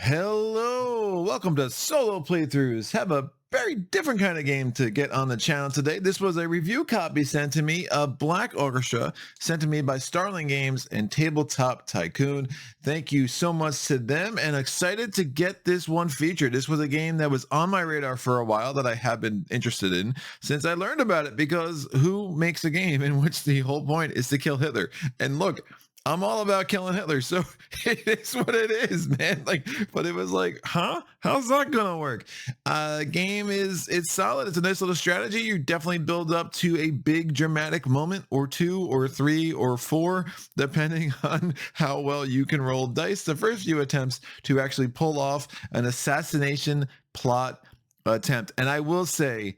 Hello, welcome to Solo Playthroughs. Have a very different kind of game to get on the channel today. This was a review copy sent to me of Black Orchestra, sent to me by Starling Games and Tabletop Tycoon. Thank you so much to them, and excited to get this one featured. This was a game that was on my radar for a while that I have been interested in since I learned about it, because who makes a game in which the whole point is to kill Hitler? And look, I'm all about killing Hitler, so it is what it is, man. But it was like, huh? How's that gonna work? Game it's solid. It's a nice little strategy. You definitely build up to a big dramatic moment, or two, or three, or four, depending on how well you can roll dice. The first few attempts to actually pull off an assassination plot attempt, and I will say,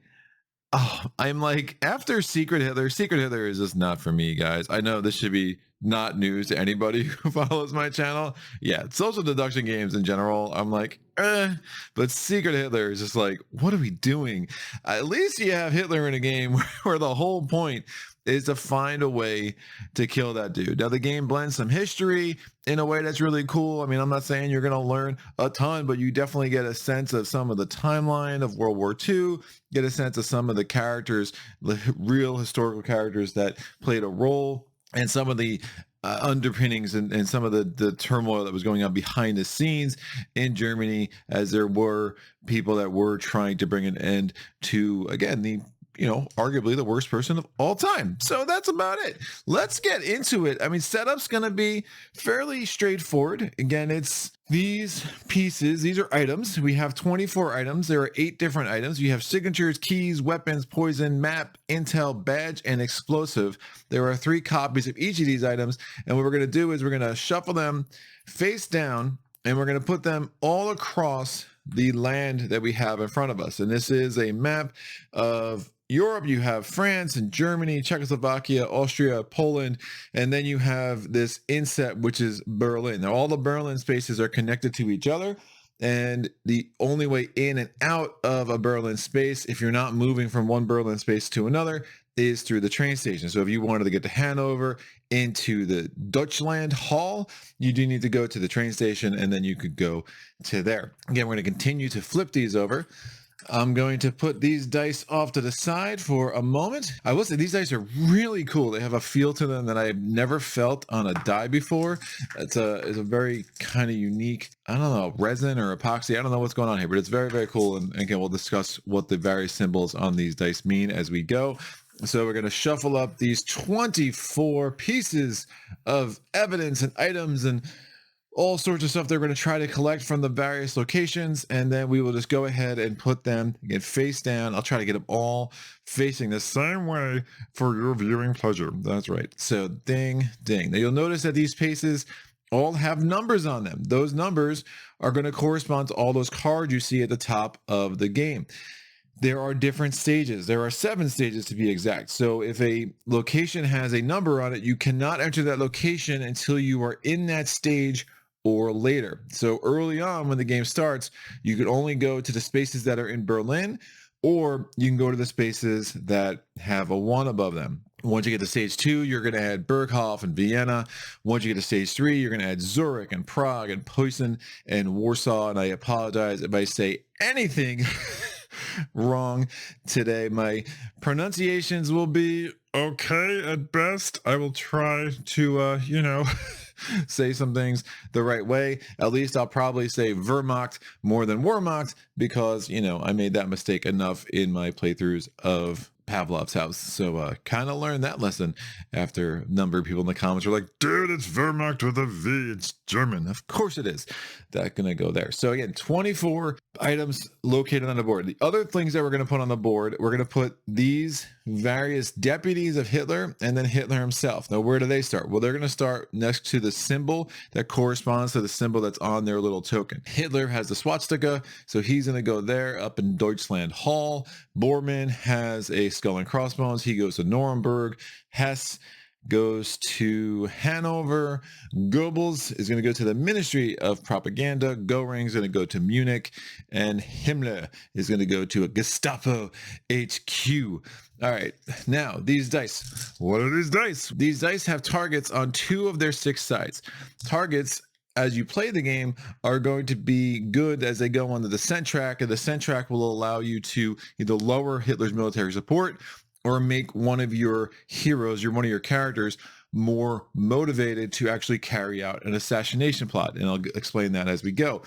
oh, I'm like, after Secret Hitler is just not for me, guys. I know this should be not news to anybody who follows my channel. Yeah, social deduction games in general, I'm like, but Secret Hitler is just like, what are we doing? At least you have Hitler in a game where the whole point is to find a way to kill that dude. Now, the game blends some history in a way that's really cool. I mean, I'm not saying you're going to learn a ton, but you definitely get a sense of some of the timeline of World War II, get a sense of some of the characters, the real historical characters that played a role, and some of the underpinnings and some of the turmoil that was going on behind the scenes in Germany, as there were people that were trying to bring an end to, again, the arguably the worst person of all time. So that's about it. Let's get into it. I mean, setup's going to be fairly straightforward. Again, it's these pieces. These are items. We have 24 items. There are 8 different items. You have signatures, keys, weapons, poison, map, intel, badge, and explosive. There are 3 copies of each of these items. And what we're going to do is we're going to shuffle them face down, and we're going to put them all across the land that we have in front of us. And this is a map of Europe. You have France and Germany, Czechoslovakia, Austria, Poland, and then you have this inset, which is Berlin. Now, all the Berlin spaces are connected to each other, and the only way in and out of a Berlin space, if you're not moving from one Berlin space to another, is through the train station. So if you wanted to get to Hanover into the Deutschland Hall, you do need to go to the train station, and then you could go to there. Again, we're going to continue to flip these over. I'm going to put these dice off to the side for a moment. I will say these dice are really cool. They have a feel to them that I've never felt on a die before. It's a very kind of unique, I don't know, resin or epoxy. I don't know what's going on here, but it's very, very cool. And again, we'll discuss what the various symbols on these dice mean as we go. So we're going to shuffle up these 24 pieces of evidence and items and all sorts of stuff they're going to try to collect from the various locations, and then we will just go ahead and put them again face down. I'll try to get them all facing the same way for your viewing pleasure. That's right. So ding, ding. Now you'll notice that these pieces all have numbers on them. Those numbers are going to correspond to all those cards you see at the top of the game. There are different stages. There are 7 stages to be exact. So if a location has a number on it, you cannot enter that location until you are in that stage or later. So early on when the game starts, you could only go to the spaces that are in Berlin, or you can go to the spaces that have a 1 above them. Once you get to stage 2, you're going to add Berghof and Vienna. Once you get to stage 3, you're going to add Zurich and Prague and Posen and Warsaw. And I apologize if I say anything wrong today. My pronunciations will be okay at best. I will try to, say some things the right way. At least I'll probably say Wehrmacht more than Wehrmacht, because, I made that mistake enough in my playthroughs of Pavlov's House. So kind of learned that lesson after a number of people in the comments were like, dude, it's Wehrmacht with a V. It's German. Of course it is. That's going to go there. So again, 24 items located on the board. The other things that we're going to put on the board, we're going to put these various deputies of Hitler and then Hitler himself. Now, where do they start? Well, they're going to start next to the symbol that corresponds to the symbol that's on their little token. Hitler has the swastika, so he's going to go there up in Deutschland Hall. Bormann has a skull and crossbones. He goes to Nuremberg. Hess goes to Hanover. Goebbels is going to go to the Ministry of Propaganda. Goering's going to go to Munich. And Himmler is going to go to a Gestapo HQ. All right, now these dice. What are these dice? These dice have targets on 2 of their 6 sides. Targets as you play the game are going to be good as they go on the descent track, and the descent track will allow you to either lower Hitler's military support or make one of your heroes, one of your characters, more motivated to actually carry out an assassination plot. And I'll explain that as we go.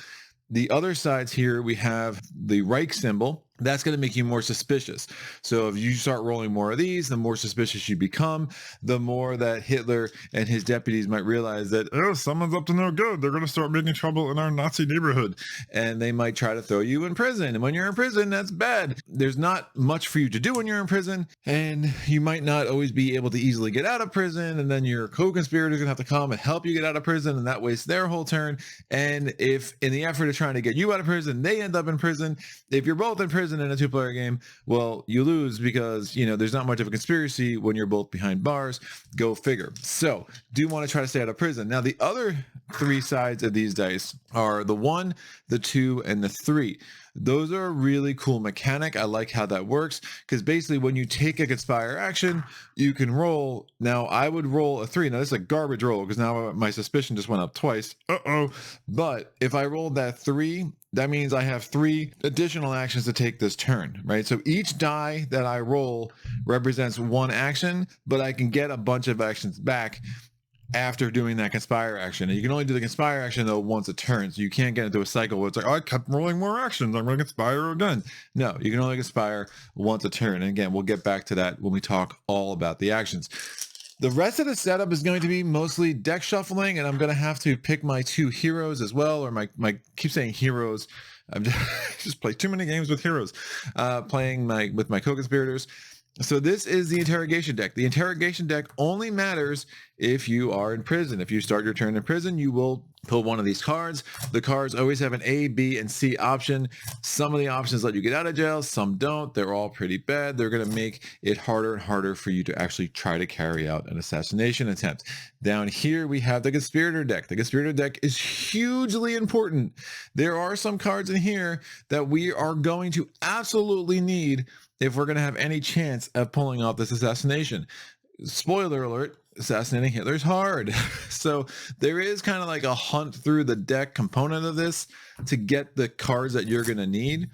The other sides here, we have the Reich symbol. That's going to make you more suspicious. So if you start rolling more of these, the more suspicious you become, the more that Hitler and his deputies might realize that, oh, someone's up to no good. They're going to start making trouble in our Nazi neighborhood. And they might try to throw you in prison. And when you're in prison, that's bad. There's not much for you to do when you're in prison. And you might not always be able to easily get out of prison. And then your co-conspirators are going to have to come and help you get out of prison. And that wastes their whole turn. And if in the effort of trying to get you out of prison, they end up in prison, if you're both in prison in a two-player game, well, you lose because, there's not much of a conspiracy when you're both behind bars. Go figure. So do want to try to stay out of prison. Now, the other three sides of these dice are the 1, the 2, and the 3. Those are a really cool mechanic. I like how that works because basically when you take a conspire action, you can roll. Now, I would roll a 3. Now, this is a garbage roll because now my suspicion just went up twice. But if I rolled that 3, that means I have 3 additional actions to take this turn, right? So each die that I roll represents 1 action, but I can get a bunch of actions back after doing that conspire action. And you can only do the conspire action though once a turn. So you can't get into a cycle where it's like, oh, I kept rolling more actions, I'm going to conspire again. No, you can only conspire once a turn. And again, we'll get back to that when we talk all about the actions. The rest of the setup is going to be mostly deck shuffling, and I'm going to have to pick my 2 heroes as well, or my keep saying heroes. I've just played too many games with heroes, playing with my co-conspirators. So this is the interrogation deck. The interrogation deck only matters if you are in prison. If you start your turn in prison, you will pull one of these cards. The cards always have an A, B, and C option. Some of the options let you get out of jail, some don't. They're all pretty bad. They're going to make it harder and harder for you to actually try to carry out an assassination attempt. Down here, we have the conspirator deck. The conspirator deck is hugely important. There are some cards in here that we are going to absolutely need if we're going to have any chance of pulling off this assassination. Spoiler alert, assassinating Hitler's hard. So there is kind of like a hunt through the deck component of this to get the cards that you're going to need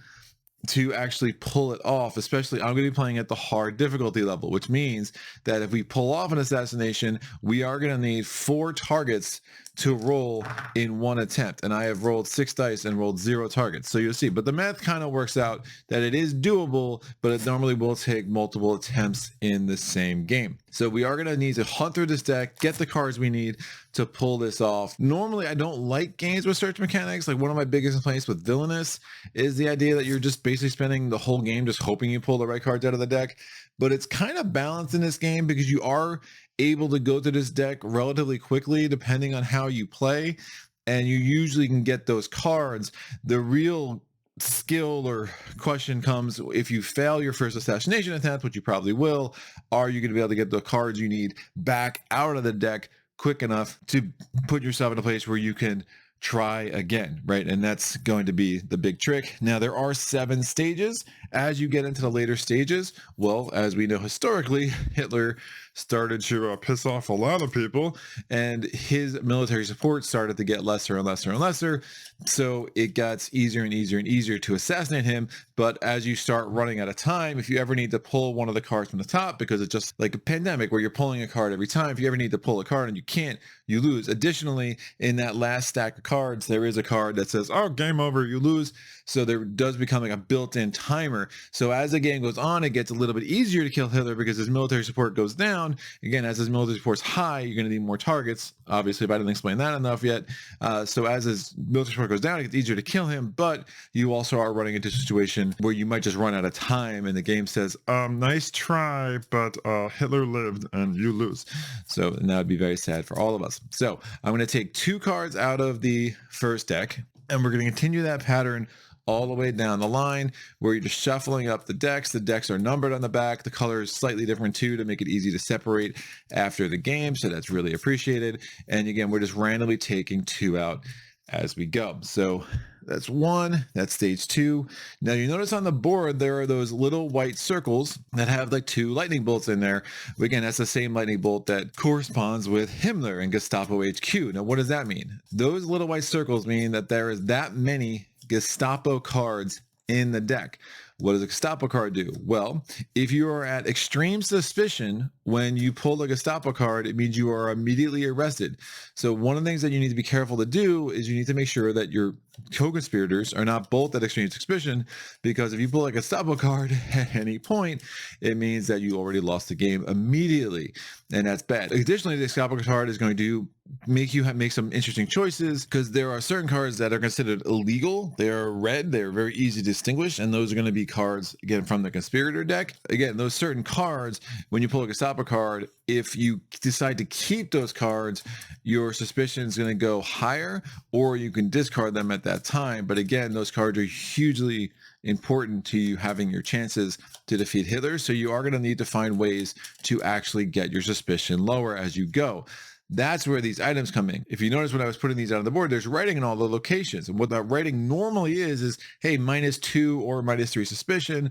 to actually pull it off. Especially I'm going to be playing at the hard difficulty level, which means that if we pull off an assassination, we are going to need 4 targets to roll in 1 attempt. And I have rolled 6 dice and rolled 0 targets. So you'll see, but the math kind of works out that it is doable, but it normally will take multiple attempts in the same game. So we are going to need to hunt through this deck, get the cards we need to pull this off. Normally, I don't like games with search mechanics. Like one of my biggest complaints with Villainous is the idea that you're just basically spending the whole game just hoping you pull the right cards out of the deck. But it's kind of balanced in this game because you are able to go to this deck relatively quickly depending on how you play, and you usually can get those cards. The real skill or question comes if you fail your first assassination attempt, which you probably will. Are you going to be able to get the cards you need back out of the deck quick enough to put yourself in a place where you can try again, right? And that's going to be the big trick. Now, there are 7 stages. As you get into the later stages, well, as we know historically, Hitler started to piss off a lot of people, and his military support started to get lesser and lesser and lesser. So it got easier and easier and easier to assassinate him. But as you start running out of time, if you ever need to pull one of the cards from the top, because it's just like a pandemic where you're pulling a card every time, if you ever need to pull a card and you can't, you lose. Additionally, in that last stack of cards, there is a card that says, oh, game over, you lose. So there does become like a built-in timer. So as the game goes on, it gets a little bit easier to kill Hitler because his military support goes down. Again, as his military support's high, you're going to need more targets. Obviously, if I didn't explain that enough yet. So as his military support goes down, it gets easier to kill him, but you also are running into a situation where you might just run out of time and the game says, nice try, but Hitler lived and you lose. So that would be very sad for all of us. So I'm going to take 2 cards out of the first deck, and we're going to continue that pattern all the way down the line where you're just shuffling up the decks. The decks are numbered on the back. The color is slightly different too to make it easy to separate after the game. So that's really appreciated. And again, we're just randomly taking 2 out as we go. So That's one. That's stage two. Now you notice on the board there are those little white circles that have like two lightning bolts in there. Again, that's the same lightning bolt that corresponds with Himmler and Gestapo HQ. Now, what does that mean? Those little white circles mean that there is that many Gestapo cards in the deck. What does a Gestapo card do? Well, if you are at extreme suspicion when you pull a Gestapo card, it means you are immediately arrested. So one of the things that you need to be careful to do is you need to make sure that your co-conspirators are not both at extreme suspicion, because if you pull a Gestapo card at any point, it means that you already lost the game immediately, and that's bad. Additionally, the Gestapo card is going to make you make some interesting choices, because there are certain cards that are considered illegal. They are red, they're very easy to distinguish, and those are going to be cards, again, from the Conspirator deck. Again, those certain cards, when you pull a Gestapo card, if you decide to keep those cards, your suspicion is going to go higher, or you can discard them at that time. But again, those cards are hugely important to you having your chances to defeat Hitler. So you are going to need to find ways to actually get your suspicion lower as you go. That's where these items come in. If you notice when I was putting these out on the board, there's writing in all the locations. And what that writing normally is, hey, -2 or -3 suspicion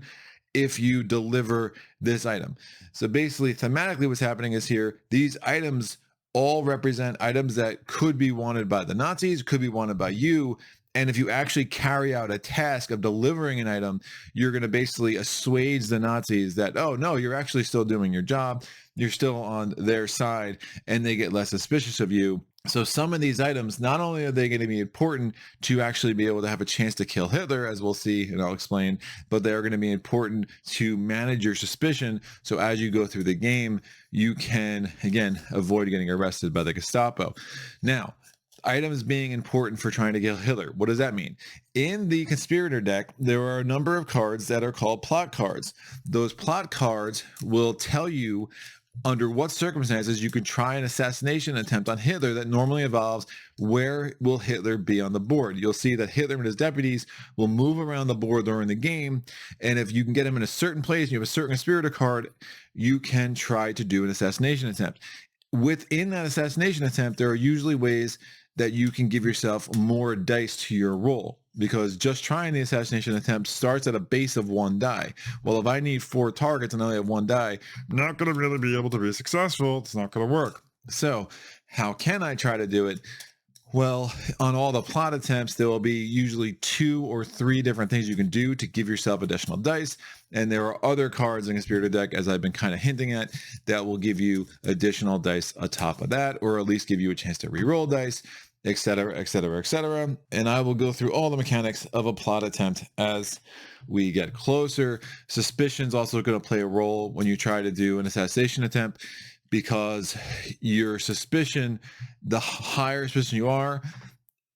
if you deliver this item. So basically, thematically, what's happening is here, these items all represent items that could be wanted by the Nazis, could be wanted by you. And if you actually carry out a task of delivering an item, you're going to basically assuage the Nazis that, oh, no, you're actually still doing your job. You're still on their side, and they get less suspicious of you. So some of these items, not only are they going to be important to actually be able to have a chance to kill Hitler, as we'll see, and I'll explain, but they're going to be important to manage your suspicion. So as you go through the game, you can, again, avoid getting arrested by the Gestapo. Now, items being important for trying to kill Hitler. What does that mean? In the Conspirator deck, there are a number of cards that are called plot cards. Those plot cards will tell you under what circumstances you can try an assassination attempt on Hitler that normally involves where will Hitler be on the board. You'll see that Hitler and his deputies will move around the board during the game, and if you can get him in a certain place and you have a certain Conspirator card, you can try to do an assassination attempt. Within that assassination attempt, there are usually ways that you can give yourself more dice to your roll, because just trying the assassination attempt starts at a base of 1 die. Well, if I need 4 targets and I only have 1 die, I'm not going to really be able to be successful. It's not going to work. So how can I try to do it? Well, on all the plot attempts, there will be usually 2 or 3 different things you can do to give yourself additional dice. And there are other cards in Conspirator deck, as I've been kind of hinting at, that will give you additional dice on top of that, or at least give you a chance to re-roll dice, etc., etc., etc. And I will go through all the mechanics of a plot attempt as we get closer. Suspicion's also going to play a role when you try to do an assassination attempt, because your suspicion, the higher suspicion you are,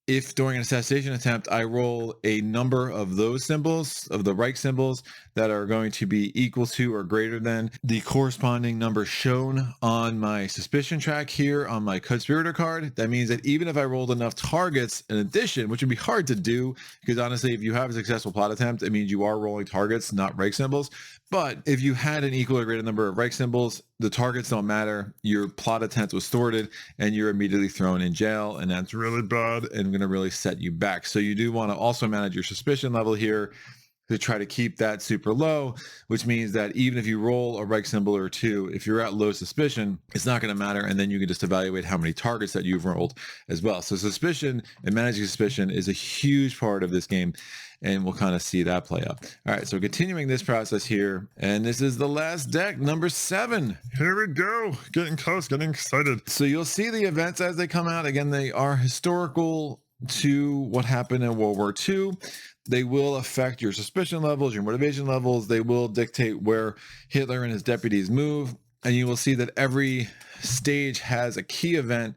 if during an assassination attempt I roll a number of those symbols, of the Reich symbols, that are going to be equal to or greater than the corresponding number shown on my suspicion track here on my Conspirator card, that means that even if I rolled enough targets in addition, which would be hard to do, because honestly, if you have a successful plot attempt, it means you are rolling targets, not Reich symbols. But if you had an equal or greater number of Reich symbols, the targets don't matter. Your plot attempt was thwarted and you're immediately thrown in jail, and that's really bad and going to really set you back. So you do want to also manage your suspicion level here to try to keep that super low, which means that even if you roll a Reich symbol or 2, if you're at low suspicion, it's not going to matter. And then you can just evaluate how many targets that you've rolled as well. So suspicion and managing suspicion is a huge part of this game, and we'll kind of see that play out. All right, so continuing this process here, and this is the last deck, number 7. Here we go. Getting close, getting excited. So you'll see the events as they come out. Again, they are historical to what happened in World War II. They will affect your suspicion levels, your motivation levels. They will dictate where Hitler and his deputies move. And you will see that every stage has a key event.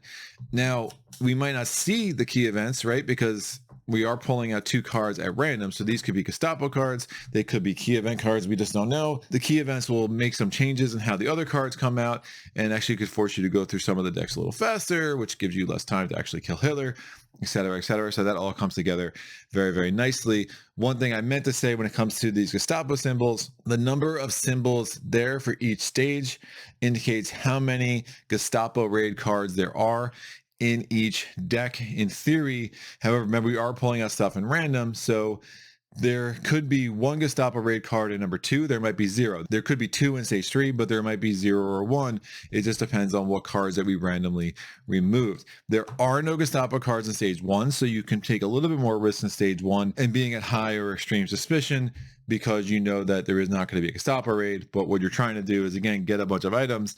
Now, we might not see the key events, right? Because we are pulling out 2 cards at random. So these could be Gestapo cards. They could be key event cards. We just don't know. The key events will make some changes in how the other cards come out, and actually could force you to go through some of the decks a little faster, which gives you less time to actually kill Hitler, etc., etc. So that all comes together very, very nicely. One thing I meant to say when it comes to these Gestapo symbols, the number of symbols there for each stage indicates how many Gestapo raid cards there are. in each deck in theory. However, remember, we are pulling out stuff in random, so there could be one Gestapo raid card in number 2. There might be 0. There could be 2 in stage 3, but there might be 0 or 1. It just depends on what cards that we randomly removed. There are no Gestapo cards in stage 1, so you can take a little bit more risk in stage 1 and being at high or extreme suspicion because you know that there is not going to be a Gestapo raid. But what you're trying to do is, again, get a bunch of items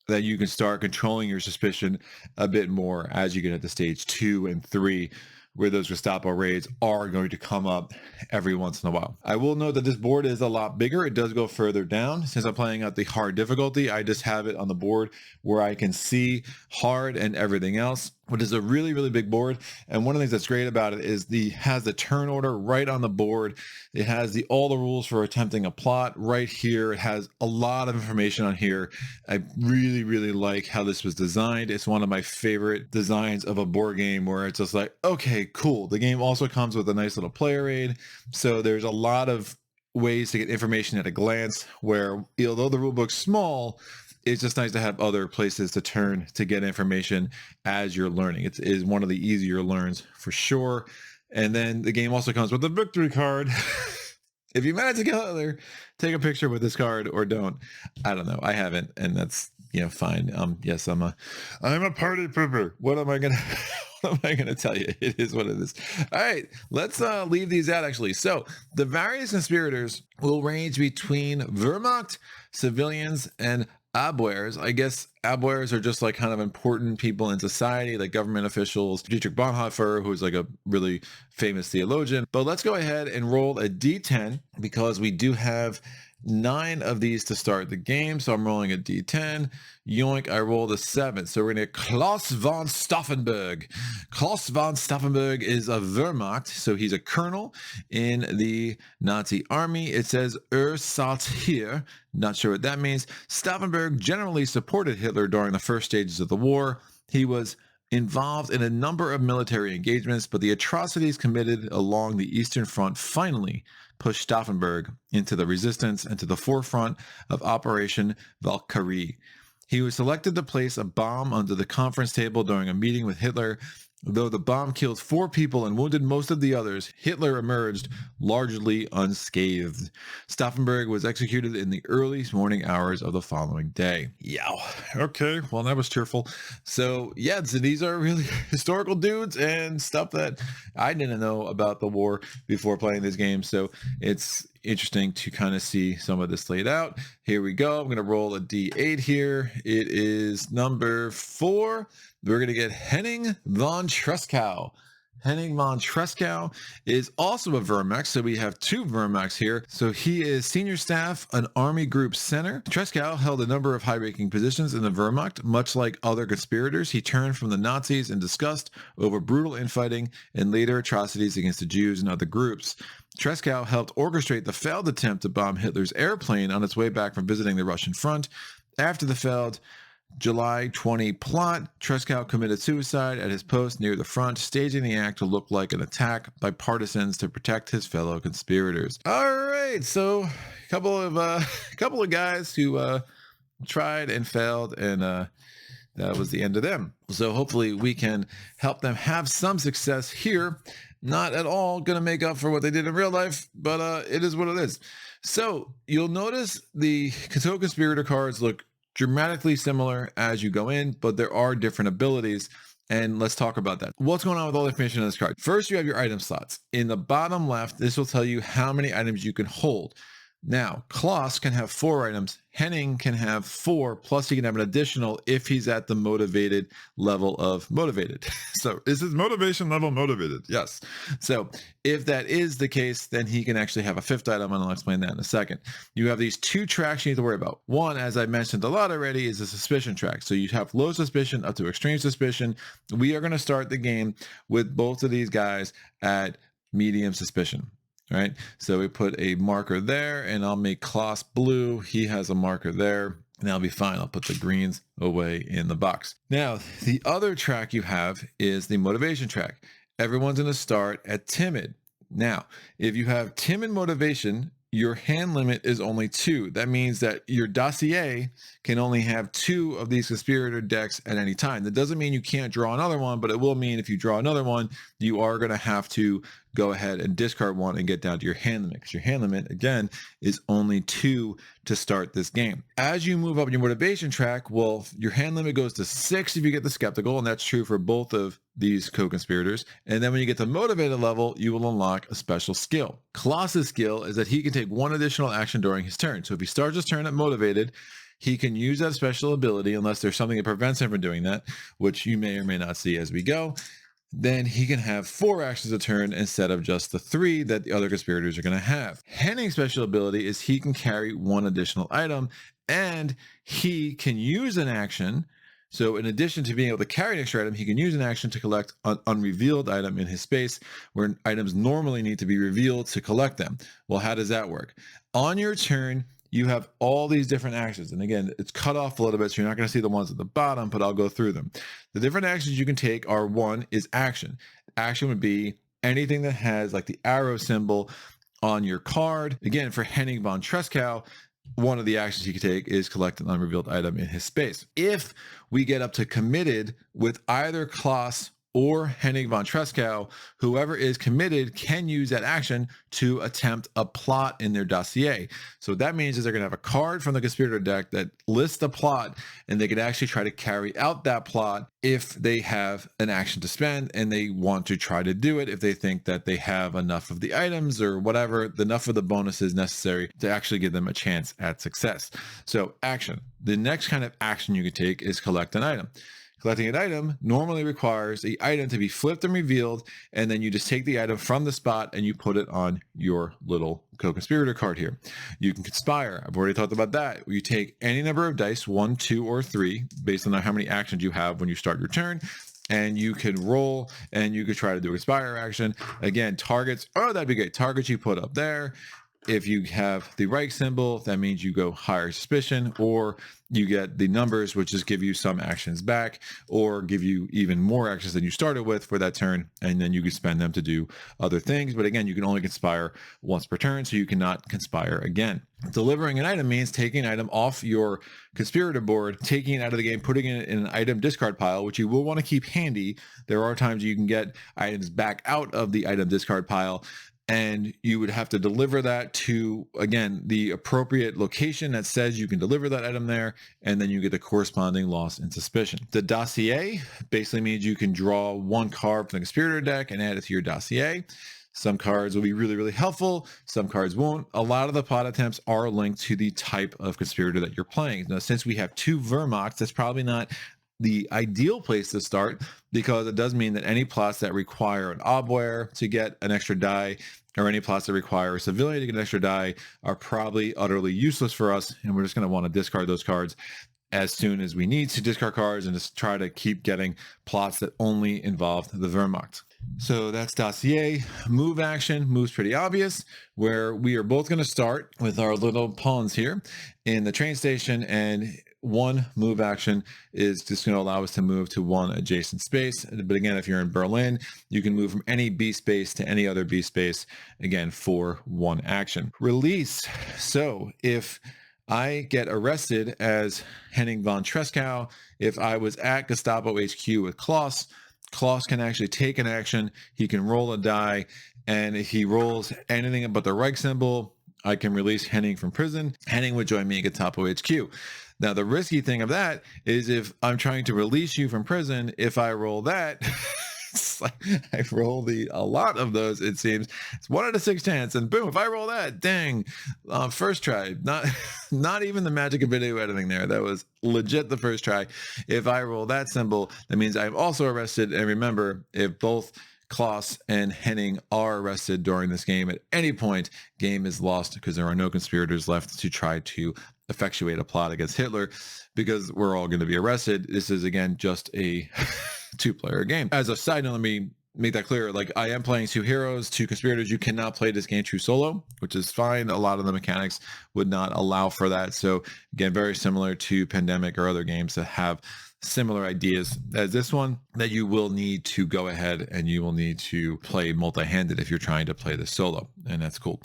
that you can start controlling your suspicion a bit more as you get into stage 2 and 3, where those Gestapo raids are going to come up every once in a while. I will note that this board is a lot bigger. It does go further down. Since I'm playing at the hard difficulty, I just have it on the board where I can see hard and everything else, which is a really, really big board. And one of the things that's great about it is has the turn order right on the board. It has all the rules for attempting a plot right here. It has a lot of information on here. I really, really like how this was designed. It's one of my favorite designs of a board game where it's just like, okay, cool. The game also comes with a nice little player aid. So there's a lot of ways to get information at a glance where, although the rulebook's small, it's just nice to have other places to turn to get information as you're learning. It is one of the easier learns for sure. And then the game also comes with a victory card. If you manage to get Hitler, take a picture with this card or don't. I don't know. I haven't, and that's fine. Yes, I'm a party pooper. What am I gonna tell you? It is what it is. All right, let's leave these out actually. So the various conspirators will range between Wehrmacht, civilians, and Abwehrs. I guess Abwehrs are just like kind of important people in society, like government officials. Dietrich Bonhoeffer, who's like a really famous theologian. But let's go ahead and roll a d10 because we do have 9 of these to start the game. So I'm rolling a d10. Yoink, I rolled a 7. So we're going to get Klaus von Stauffenberg. Klaus von Stauffenberg is a Wehrmacht. So he's a colonel in the Nazi army. It says saß hier. Not sure what that means. Stauffenberg generally supported Hitler during the first stages of the war. He was involved in a number of military engagements, but the atrocities committed along the Eastern Front finally pushed Stauffenberg into the resistance and to the forefront of Operation Valkyrie. He was selected to place a bomb under the conference table during a meeting with Hitler. Though the bomb killed 4 people and wounded most of the others, Hitler emerged largely unscathed. Stauffenberg was executed in the early morning hours of the following day. Yeah, okay, well, that was cheerful. So yeah, so these are really historical dudes and stuff that I didn't know about the war before playing this game. So it's interesting to kind of see some of this laid out. Here we go. I'm going to roll a d8 here. It is number 4. We're going to get Henning von Treschow. Henning von Treschow is also a Wehrmacht, so we have 2 Wehrmachts here. So he is senior staff, an army group center. Treschow held a number of high-ranking positions in the Wehrmacht. Much like other conspirators, he turned from the Nazis in disgust over brutal infighting and later atrocities against the Jews and other groups. Treschow helped orchestrate the failed attempt to bomb Hitler's airplane on its way back from visiting the Russian front. After the failed July 20 plot, Treschow committed suicide at his post near the front, staging the act to look like an attack by partisans to protect his fellow conspirators. All right, so a couple of guys who tried and failed, and that was the end of them. So hopefully we can help them have some success here. Not at all going to make up for what they did in real life, but it is what it is. So you'll notice the co-conspirator cards look dramatically similar as you go in, but there are different abilities, and let's talk about that. What's going on with all the information on this card? First, you have your item slots. In the bottom left, this will tell you how many items you can hold. Now, Klaus can have 4 items. Henning can have 4, plus he can have an additional if he's at the motivated level of motivated. So is his motivation level motivated? Yes. So if that is the case, then he can actually have a 5th item, and I'll explain that in a second. You have these 2 tracks you need to worry about. One, as I mentioned a lot already, is a suspicion track. So you have low suspicion up to extreme suspicion. We are going to start the game with both of these guys at medium suspicion. Right, so we put a marker there, and I'll make Klaus blue. He has a marker there, and that'll be fine. I'll put the greens away in the box. Now, the other track you have is the motivation track. Everyone's going to start at timid. Now, if you have timid motivation, your hand limit is only 2. That means that your dossier can only have 2 of these conspirator decks at any time. That doesn't mean you can't draw another one, but it will mean if you draw another one, you are going to have to go ahead and discard one and get down to your hand limit, because your hand limit, again, is only 2 to start this game. As you move up your motivation track, well, your hand limit goes to 6 if you get the skeptical, and that's true for both of these co-conspirators. And then when you get to motivated level, you will unlock a special skill. Klaus's skill is that he can take 1 additional action during his turn. So if he starts his turn at motivated, he can use that special ability unless there's something that prevents him from doing that, which you may or may not see as we go. Then he can have 4 actions a turn instead of just the 3 that the other conspirators are going to have. Henning's special ability is he can carry 1 additional item, and he can use an action. So in addition to being able to carry an extra item, he can use an action to collect an unrevealed item in his space, where items normally need to be revealed to collect them. Well, how does that work? On your turn, you have all these different actions. And again, it's cut off a little bit, so you're not going to see the ones at the bottom, but I'll go through them. The different actions you can take are: 1 is action. Action would be anything that has like the arrow symbol on your card. Again, for Henning von Treschow, one of the actions he could take is collect an unrevealed item in his space. If we get up to committed with either Klaus or Henning von Treschow, whoever is committed can use that action to attempt a plot in their dossier. So what that means is they're going to have a card from the conspirator deck that lists the plot, and they could actually try to carry out that plot if they have an action to spend and they want to try to do it, if they think that they have enough of the items or whatever, enough of the bonuses necessary to actually give them a chance at success. So action. The next kind of action you could take is collect an item. Collecting an item normally requires the item to be flipped and revealed, and then you just take the item from the spot and you put it on your little co-conspirator card here. You can conspire. I've already talked about that. You take any number of dice, 1, 2, or 3, based on how many actions you have when you start your turn, and you can roll and you could try to do a conspire action. Again, targets, oh, that'd be great. Targets you put up there. If you have the right symbol, that means you go higher suspicion, or you get the numbers, which just give you some actions back, or give you even more actions than you started with for that turn, and then you can spend them to do other things. But again, you can only conspire once per turn, so you cannot conspire again. Delivering an item means taking an item off your conspirator board, taking it out of the game, putting it in an item discard pile, which you will want to keep handy. There are times you can get items back out of the item discard pile, and you would have to deliver that to, again, the appropriate location that says you can deliver that item there, and then you get the corresponding loss in suspicion. The dossier basically means you can draw 1 card from the conspirator deck and add it to your dossier. Some cards will be really, really helpful. Some cards won't. A lot of the plot attempts are linked to the type of conspirator that you're playing. Now, since we have 2 Wehrmachts, that's probably not the ideal place to start, because it does mean that any plots that require an obware to get an extra die, or any plots that require a civilian to get an extra die, are probably utterly useless for us, and we're just going to want to discard those cards as soon as we need to discard cards, and just try to keep getting plots that only involve the Wehrmacht. So that's dossier. Move action. Move's pretty obvious, where we are both going to start with our little pawns here in the train station, and 1 move action is just going to allow us to move to 1 adjacent space. But again, if you're in Berlin, you can move from any B space to any other B space, again, for 1 action. Release. So if I get arrested as Henning von Treschow, if I was at Gestapo HQ with Klaus can actually take an action. He can roll a die, and if he rolls anything but the Reich symbol, I can release Henning from prison. Henning would join me at Gestapo HQ. Now, the risky thing of that is if I'm trying to release you from prison, if I roll that, it's like I roll a lot of those, it seems. It's 1 out of 6 chance, and boom, if I roll that, dang, first try. Not even the magic of video editing there. That was legit the first try. If I roll that symbol, that means I'm also arrested. And remember, if both Klaus and Henning are arrested during this game at any point, game is lost, because there are no conspirators left to try to effectuate a plot against Hitler, because we're all going to be arrested. This is, again, just a 2-player game. As a side note, let me make that clear. Like, I am playing 2 heroes, 2 conspirators. You cannot play this game true solo, which is fine. A lot of the mechanics would not allow for that. So again, very similar to Pandemic or other games that have similar ideas as this one, that you will need to go ahead and you will need to play multi-handed if you're trying to play this solo, and that's cool.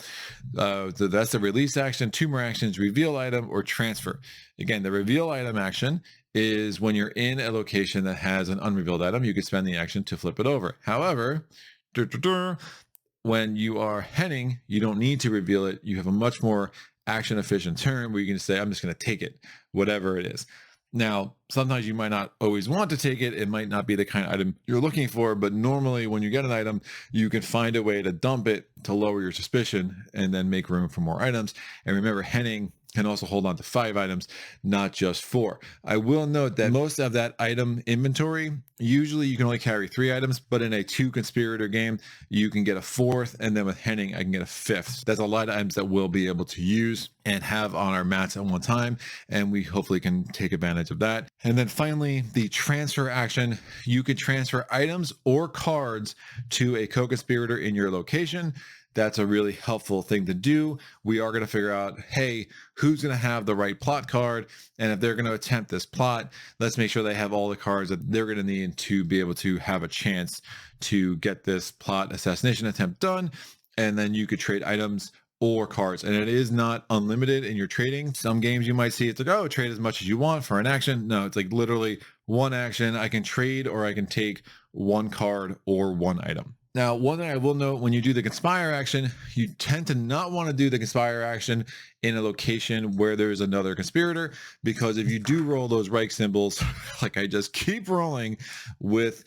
So that's the release action. Two more actions: reveal item or transfer. Again, the reveal item action is when you're in a location that has an unrevealed item, you can spend the action to flip it over. However, when you are heading, you don't need to reveal it. You have a much more action efficient turn where you can say, I'm just going to take it, whatever it is. Now, sometimes you might not always want to take it. It might not be the kind of item you're looking for, but normally when you get an item, you can find a way to dump it to lower your suspicion and then make room for more items. And remember, henning can also hold on to 5 items, not just 4. I will note that most of that item inventory, usually you can only carry 3 items, but in a 2 conspirator game, you can get a 4th, and then with henning, I can get a 5th. That's a lot of items that we'll be able to use and have on our mats at one time, and we hopefully can take advantage of that. And then finally, the transfer action. You can transfer items or cards to a co-conspirator in your location. That's a really helpful thing to do. We are going to figure out, hey, who's going to have the right plot card? And if they're going to attempt this plot, let's make sure they have all the cards that they're going to need to be able to have a chance to get this plot assassination attempt done. And then you could trade items or cards. And it is not unlimited in your trading. Some games you might see it's like, oh, trade as much as you want for an action. No, it's like literally one action. I can trade or I can take one card or one item. Now, one thing I will note, when you do the conspire action, you tend to not want to do the conspire action in a location where there's another conspirator, because if you do roll those Reich symbols, like I just keep rolling with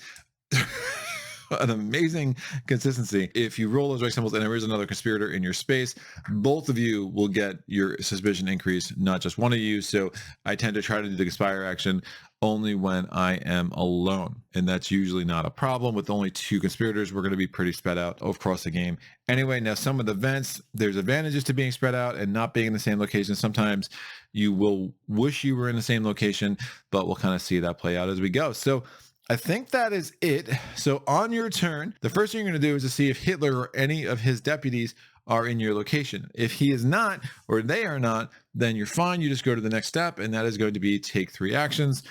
an amazing consistency, if you roll those Reich symbols and there is another conspirator in your space, both of you will get your suspicion increase, not just one of you. So I tend to try to do the conspire action only when I am alone. And that's usually not a problem. With only 2 conspirators, we're going to be pretty spread out across the game. Anyway, now some of the events, there's advantages to being spread out and not being in the same location. Sometimes you will wish you were in the same location, but we'll kind of see that play out as we go. So I think that is it. So on your turn, the first thing you're going to do is to see if Hitler or any of his deputies are in your location. If he is not, or they are not, then you're fine. You just go to the next step, and that is going to be take 3 actions.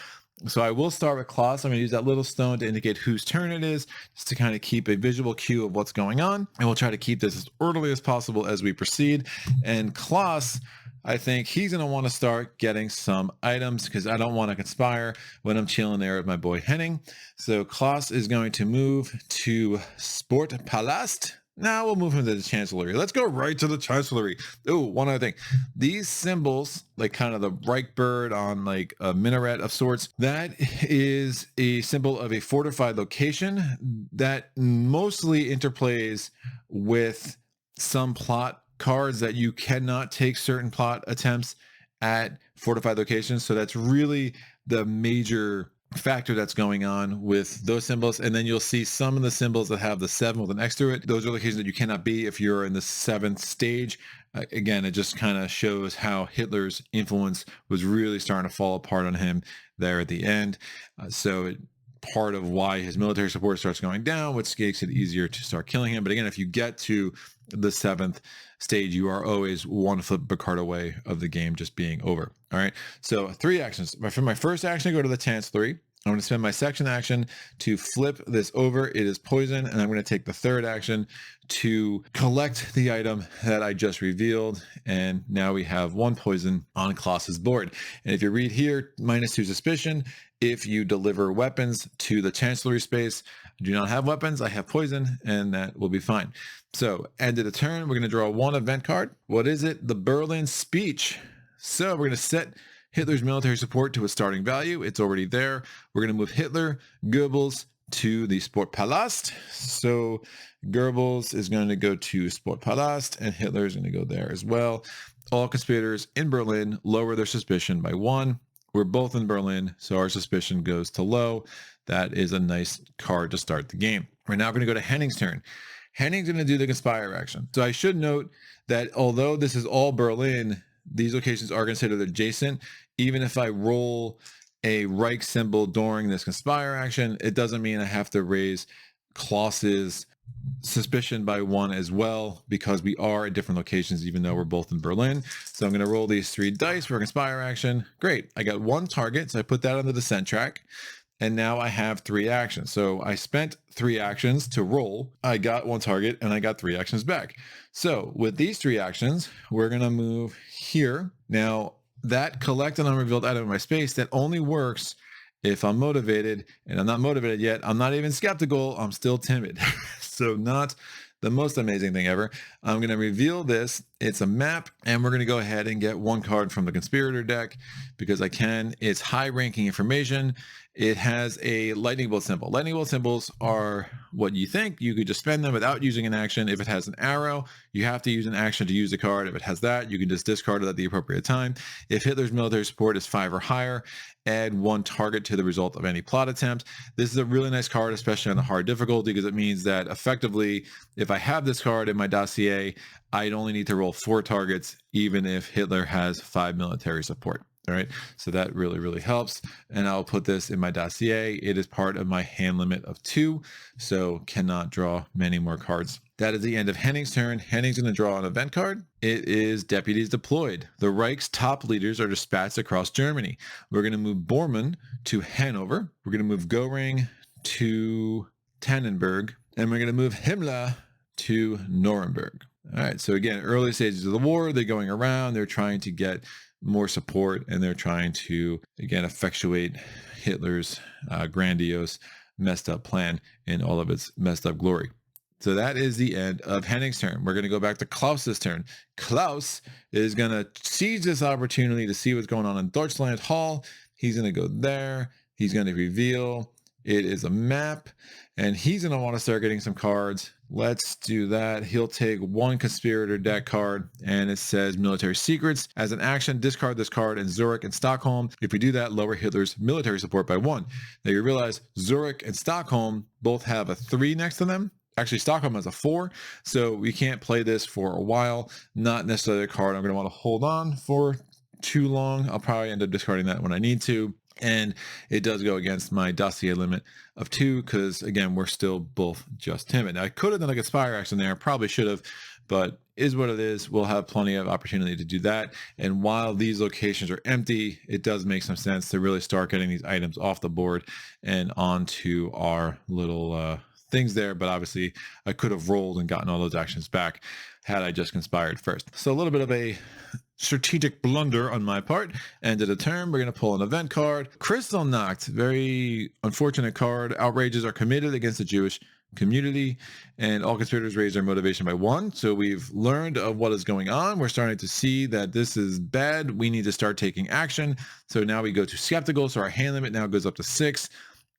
So I will start with Klaus. I'm going to use that little stone to indicate whose turn it is, just to kind of keep a visual cue of what's going on. And we'll try to keep this as orderly as possible as we proceed. And Klaus, I think he's going to want to start getting some items, because I don't want to conspire when I'm chilling there with my boy Henning. So Klaus is going to move to Sportpalast. Now we'll move him to the Chancellery. Let's go right to the Chancellery. Oh, one other thing. These symbols, like kind of the Reich bird on like a minaret of sorts, that is a symbol of a fortified location that mostly interplays with some plot cards that you cannot take certain plot attempts at fortified locations. So that's really the major factor that's going on with those symbols. And then you'll see some of the symbols that have the 7 with an X through it. Those are locations that you cannot be if you're in the 7th stage. Again, it just kind of shows how Hitler's influence was really starting to fall apart on him there at the end. Part of why his military support starts going down, which makes it easier to start killing him. But again, if you get to the 7th stage, you are always one flip card away of the game just being over. All right. So 3 actions. For my first action, I go to the Chancellery. I'm going to spend my section action to flip this over. It is poison. And I'm going to take the 3rd action to collect the item that I just revealed. And now we have 1 poison on Klaus's board. And if you read here, -2 suspicion. If you deliver weapons to the Chancellery space, I do not have weapons, I have poison, and that will be fine. So, end of the turn, we're going to draw 1 event card. What is it? The Berlin Speech. So, we're going to set Hitler's military support to a starting value. It's already there. We're going to move Hitler, Goebbels to the Sportpalast. So, Goebbels is going to go to Sportpalast, and Hitler is going to go there as well. All conspirators in Berlin lower their suspicion by 1. We're both in Berlin, so our suspicion goes to low. That is a nice card to start the game. We're now going to go to Henning's turn. Henning's going to do the conspire action. So I should note that although this is all Berlin, these locations are considered adjacent. Even if I roll a Reich symbol during this conspire action, it doesn't mean I have to raise Klaus's suspicion by 1 as well, because we are at different locations, even though we're both in Berlin. So I'm going to roll these 3 dice for conspire action. Great. I got 1 target, so I put that on the descent track. And now I have 3 actions. So I spent 3 actions to roll. I got 1 target and I got 3 actions back. So with these 3 actions, we're going to move here. Now that collect an unrevealed item in my space, that only works if I'm motivated, and I'm not motivated yet. I'm not even skeptical. I'm still timid. So not the most amazing thing ever. I'm going to reveal this. It's a map, and we're going to go ahead and get 1 card from the Conspirator deck because I can. It's high ranking information. It has a lightning bolt symbol. Lightning bolt symbols are what you think. You could just spend them without using an action. If it has an arrow, you have to use an action to use the card. If it has that, you can just discard it at the appropriate time. If Hitler's military support is 5 or higher, add 1 target to the result of any plot attempt. This is a really nice card, especially on the hard difficulty, because it means that effectively, if I have this card in my dossier, I'd only need to roll 4 targets, even if Hitler has 5 military support. All right, so that really, really helps. And I'll put this in my dossier. It is part of my hand limit of 2, so cannot draw many more cards. That is the end of Henning's turn. Henning's going to draw an event card. It is deputies deployed. The Reich's top leaders are dispatched across Germany. We're going to move Bormann to Hanover. We're going to move Göring to Tannenberg. And we're going to move Himmler to Nuremberg. All right, so again, early stages of the war, they're going around. They're trying to get more support, and they're trying to, again, effectuate Hitler's grandiose, messed up plan in all of its messed up glory. So that is the end of Henning's turn. We're going to go back to Klaus's turn. Klaus is going to seize this opportunity to see what's going on in Deutschland Hall. He's going to go there. He's going to reveal it is a map, and he's going to want to start getting some cards. Let's do that. He'll take 1 Conspirator deck card, and it says Military Secrets. As an action, discard this card in Zurich and Stockholm. If you do that, lower Hitler's military support by 1. Now you realize Zurich and Stockholm both have a 3 next to them. Actually, Stockholm has a 4, so we can't play this for a while. Not necessarily a card I'm going to want to hold on for too long. I'll probably end up discarding that when I need to. And it does go against my dossier limit of 2 because, again, we're still both just timid. Now, I could have done a conspire action there. Probably should have, but is what it is. We'll have plenty of opportunity to do that. And while these locations are empty, it does make some sense to really start getting these items off the board and onto our little things there. But obviously, I could have rolled and gotten all those actions back had I just conspired first. So a little bit of a strategic blunder on my part. End of the turn, we're going to pull an event card. Kristallnacht, very unfortunate card. Outrages are committed against the Jewish community, and all conspirators raise their motivation by 1. So we've learned of what is going on. We're starting to see that this is bad. We need to start taking action. So now we go to skeptical. So our hand limit now goes up to 6.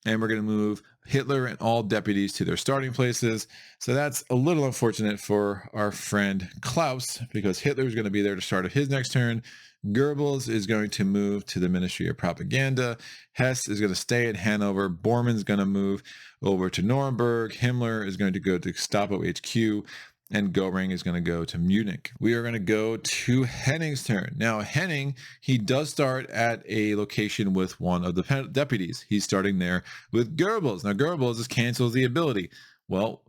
And we're going to move Hitler and all deputies to their starting places. So that's a little unfortunate for our friend Klaus, because Hitler is going to be there to start his next turn. Goebbels is going to move to the Ministry of Propaganda. Hess is going to stay at Hanover. Bormann's going to move over to Nuremberg. Himmler is going to go to Gestapo HQ. And Göring is going to go to Munich. We are going to go to Henning's turn. Now, Henning, he does start at a location with 1 of the deputies. He's starting there with Goebbels. Now, Goebbels just cancels the ability. Well,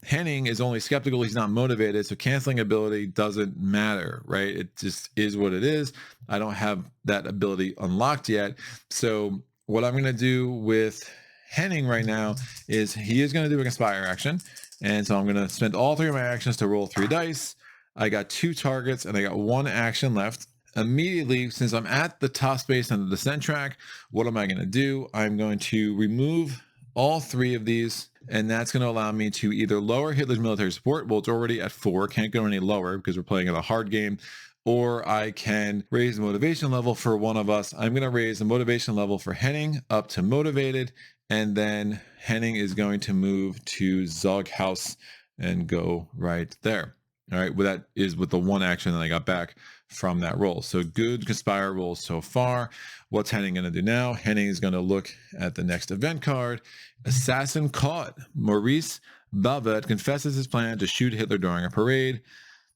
Henning is only skeptical. He's not motivated. So canceling ability doesn't matter, right? It just is what it is. I don't have that ability unlocked yet. So what I'm going to do with Henning right now is he is going to do a conspire action. And so I'm going to spend all 3 of my actions to roll 3 dice. I got 2 targets and I got 1 action left. Immediately, since I'm at the top space on the descent track, what am I going to do? I'm going to remove all 3 of these, and that's going to allow me to either lower Hitler's military support. Well, it's already at 4, can't go any lower because we're playing at a hard game. Or I can raise the motivation level for one of us. I'm going to raise the motivation level for Henning up to motivated. And then Henning is going to move to Zoghaus and go right there. All right, well, that is with the 1 action that I got back from that roll. So good conspire rolls so far. What's Henning going to do now? Henning is going to look at the next event card. Assassin caught. Maurice Bavert confesses his plan to shoot Hitler during a parade.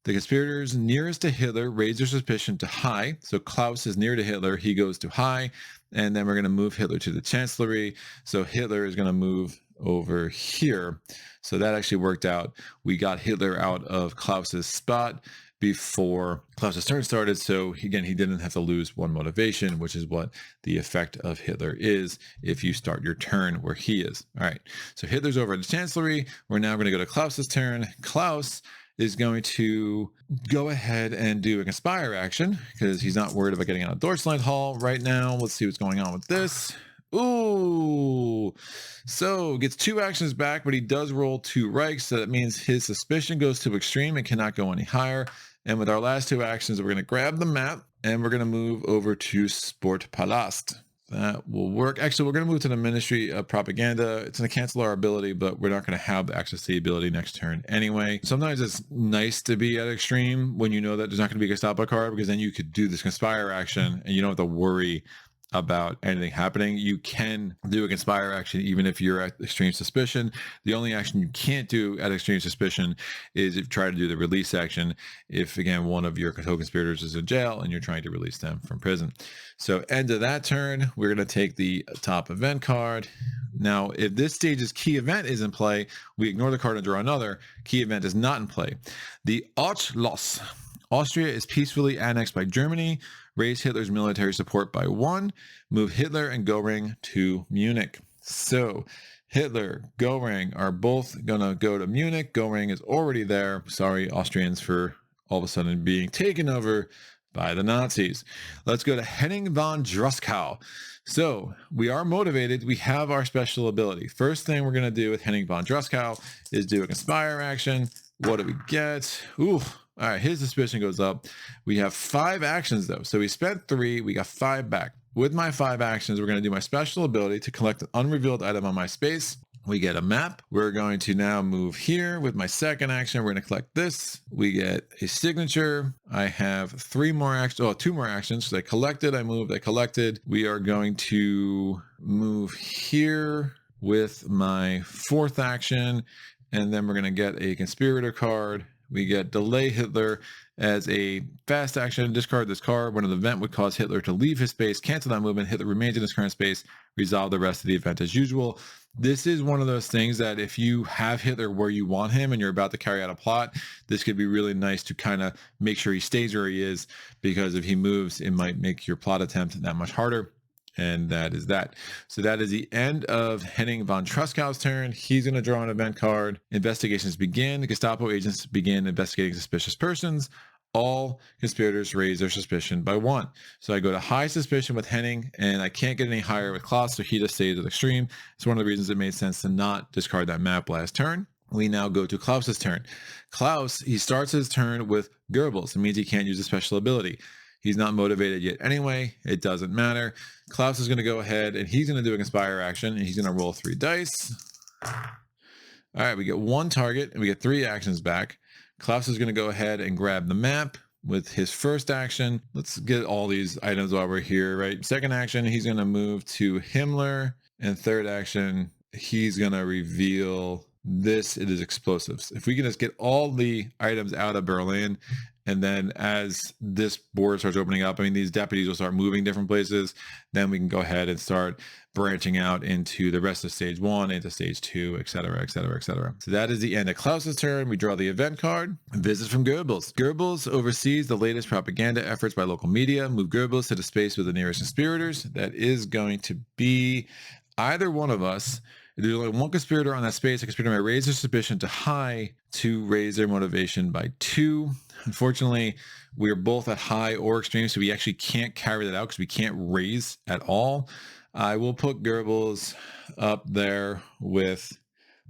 The conspirators nearest to Hitler raise their suspicion to high. So Klaus is near to Hitler. He goes to high. And then we're going to move Hitler to the chancellery. So Hitler is going to move over here. So that actually worked out. We got Hitler out of Klaus's spot before Klaus's turn started. So again, he didn't have to lose one motivation, which is what the effect of Hitler is if you start your turn where he is. All right. So Hitler's over at the chancellery. We're now going to go to Klaus's turn. Klaus is going to go ahead and do a conspire action because he's not worried about getting out of Deutschland Hall right now. Let's see what's going on with this. Ooh, so gets 2 actions back, but he does roll 2 Reichs. So that means his suspicion goes to extreme and cannot go any higher. And with our last 2 actions, we're going to grab the map and we're going to move over to Sportpalast. That will work. Actually, we're going to move to the Ministry of Propaganda. It's going to cancel our ability, but we're not going to have the access to the ability next turn anyway. Sometimes it's nice to be at extreme when you know that there's not going to be a Gestapo card, because then you could do this conspire action and you don't have to worry about anything happening. You can do a conspire action even if you're at extreme suspicion. The only action you can't do at extreme suspicion is if you try to do the release action, if again one of your co-conspirators is in jail and you're trying to release them from prison. So end of that turn, we're going to take the top event card. Now if this stage's key event is in play, we ignore the card and draw another. Key event is not in play. The Ochlos. Austria is peacefully annexed by Germany. Raise Hitler's military support by 1. Move Hitler and Göring to Munich. So Hitler, Göring are both going to go to Munich. Göring is already there. Sorry, Austrians, for all of a sudden being taken over by the Nazis. Let's go to Henning von Droskau. So we are motivated. We have our special ability. First thing we're going to do with Henning von Droskau is do a conspire action. What do we get? Ooh. All right, his suspicion goes up. We have 5 actions though. So we spent 3, we got 5 back. With my 5 actions, we're going to do my special ability to collect an unrevealed item on my space. We get a map. We're going to now move here. With my second action, we're going to collect this. We get a signature. I have 3 more actions, 2 more actions. So I collected, I moved, I collected. We are going to move here with my 4th action. And then we're going to get a conspirator card. We get delay Hitler as a fast action. Discard this card when an event would cause Hitler to leave his space. Cancel that movement. Hitler remains in his current space. Resolve the rest of the event as usual. This is one of those things that if you have Hitler where you want him and you're about to carry out a plot, this could be really nice to kind of make sure he stays where he is, because if he moves, it might make your plot attempt that much harder. And that is that. So that is the end of Henning von Droskau's turn. He's going to draw an event card. Investigations begin. Gestapo agents begin investigating suspicious persons. All conspirators raise their suspicion by 1. So I go to high suspicion with Henning, and I can't get any higher with Klaus, so he just stays at extreme. It's one of the reasons it made sense to not discard that map last turn. We now go to Klaus's turn. Klaus, he starts his turn with Goebbels. It means he can't use a special ability. He's not motivated yet anyway. It doesn't matter. Klaus is going to go ahead and he's going to do a conspire action, and he's going to roll 3 dice. All right, we get 1 target and we get 3 actions back. Klaus is going to go ahead and grab the map with his first action. Let's get all these items while we're here, right? Second action, he's going to move to Himmler. And third action, he's going to reveal this. It is explosives. If we can just get all the items out of Berlin, and then as this board starts opening up, I mean, these deputies will start moving different places. Then we can go ahead and start branching out into the rest of stage 1, into stage 2, etc., etc., etc. So that is the end of Klaus's turn. We draw the event card. Visit from Goebbels. Goebbels oversees the latest propaganda efforts by local media. Move Goebbels to the space with the nearest conspirators. That is going to be either one of us. There's only 1 conspirator on that space. A conspirator may raise their suspicion to high to raise their motivation by 2. Unfortunately, we're both at high or extreme, so we actually can't carry that out because we can't raise at all. I will put Goebbels up there with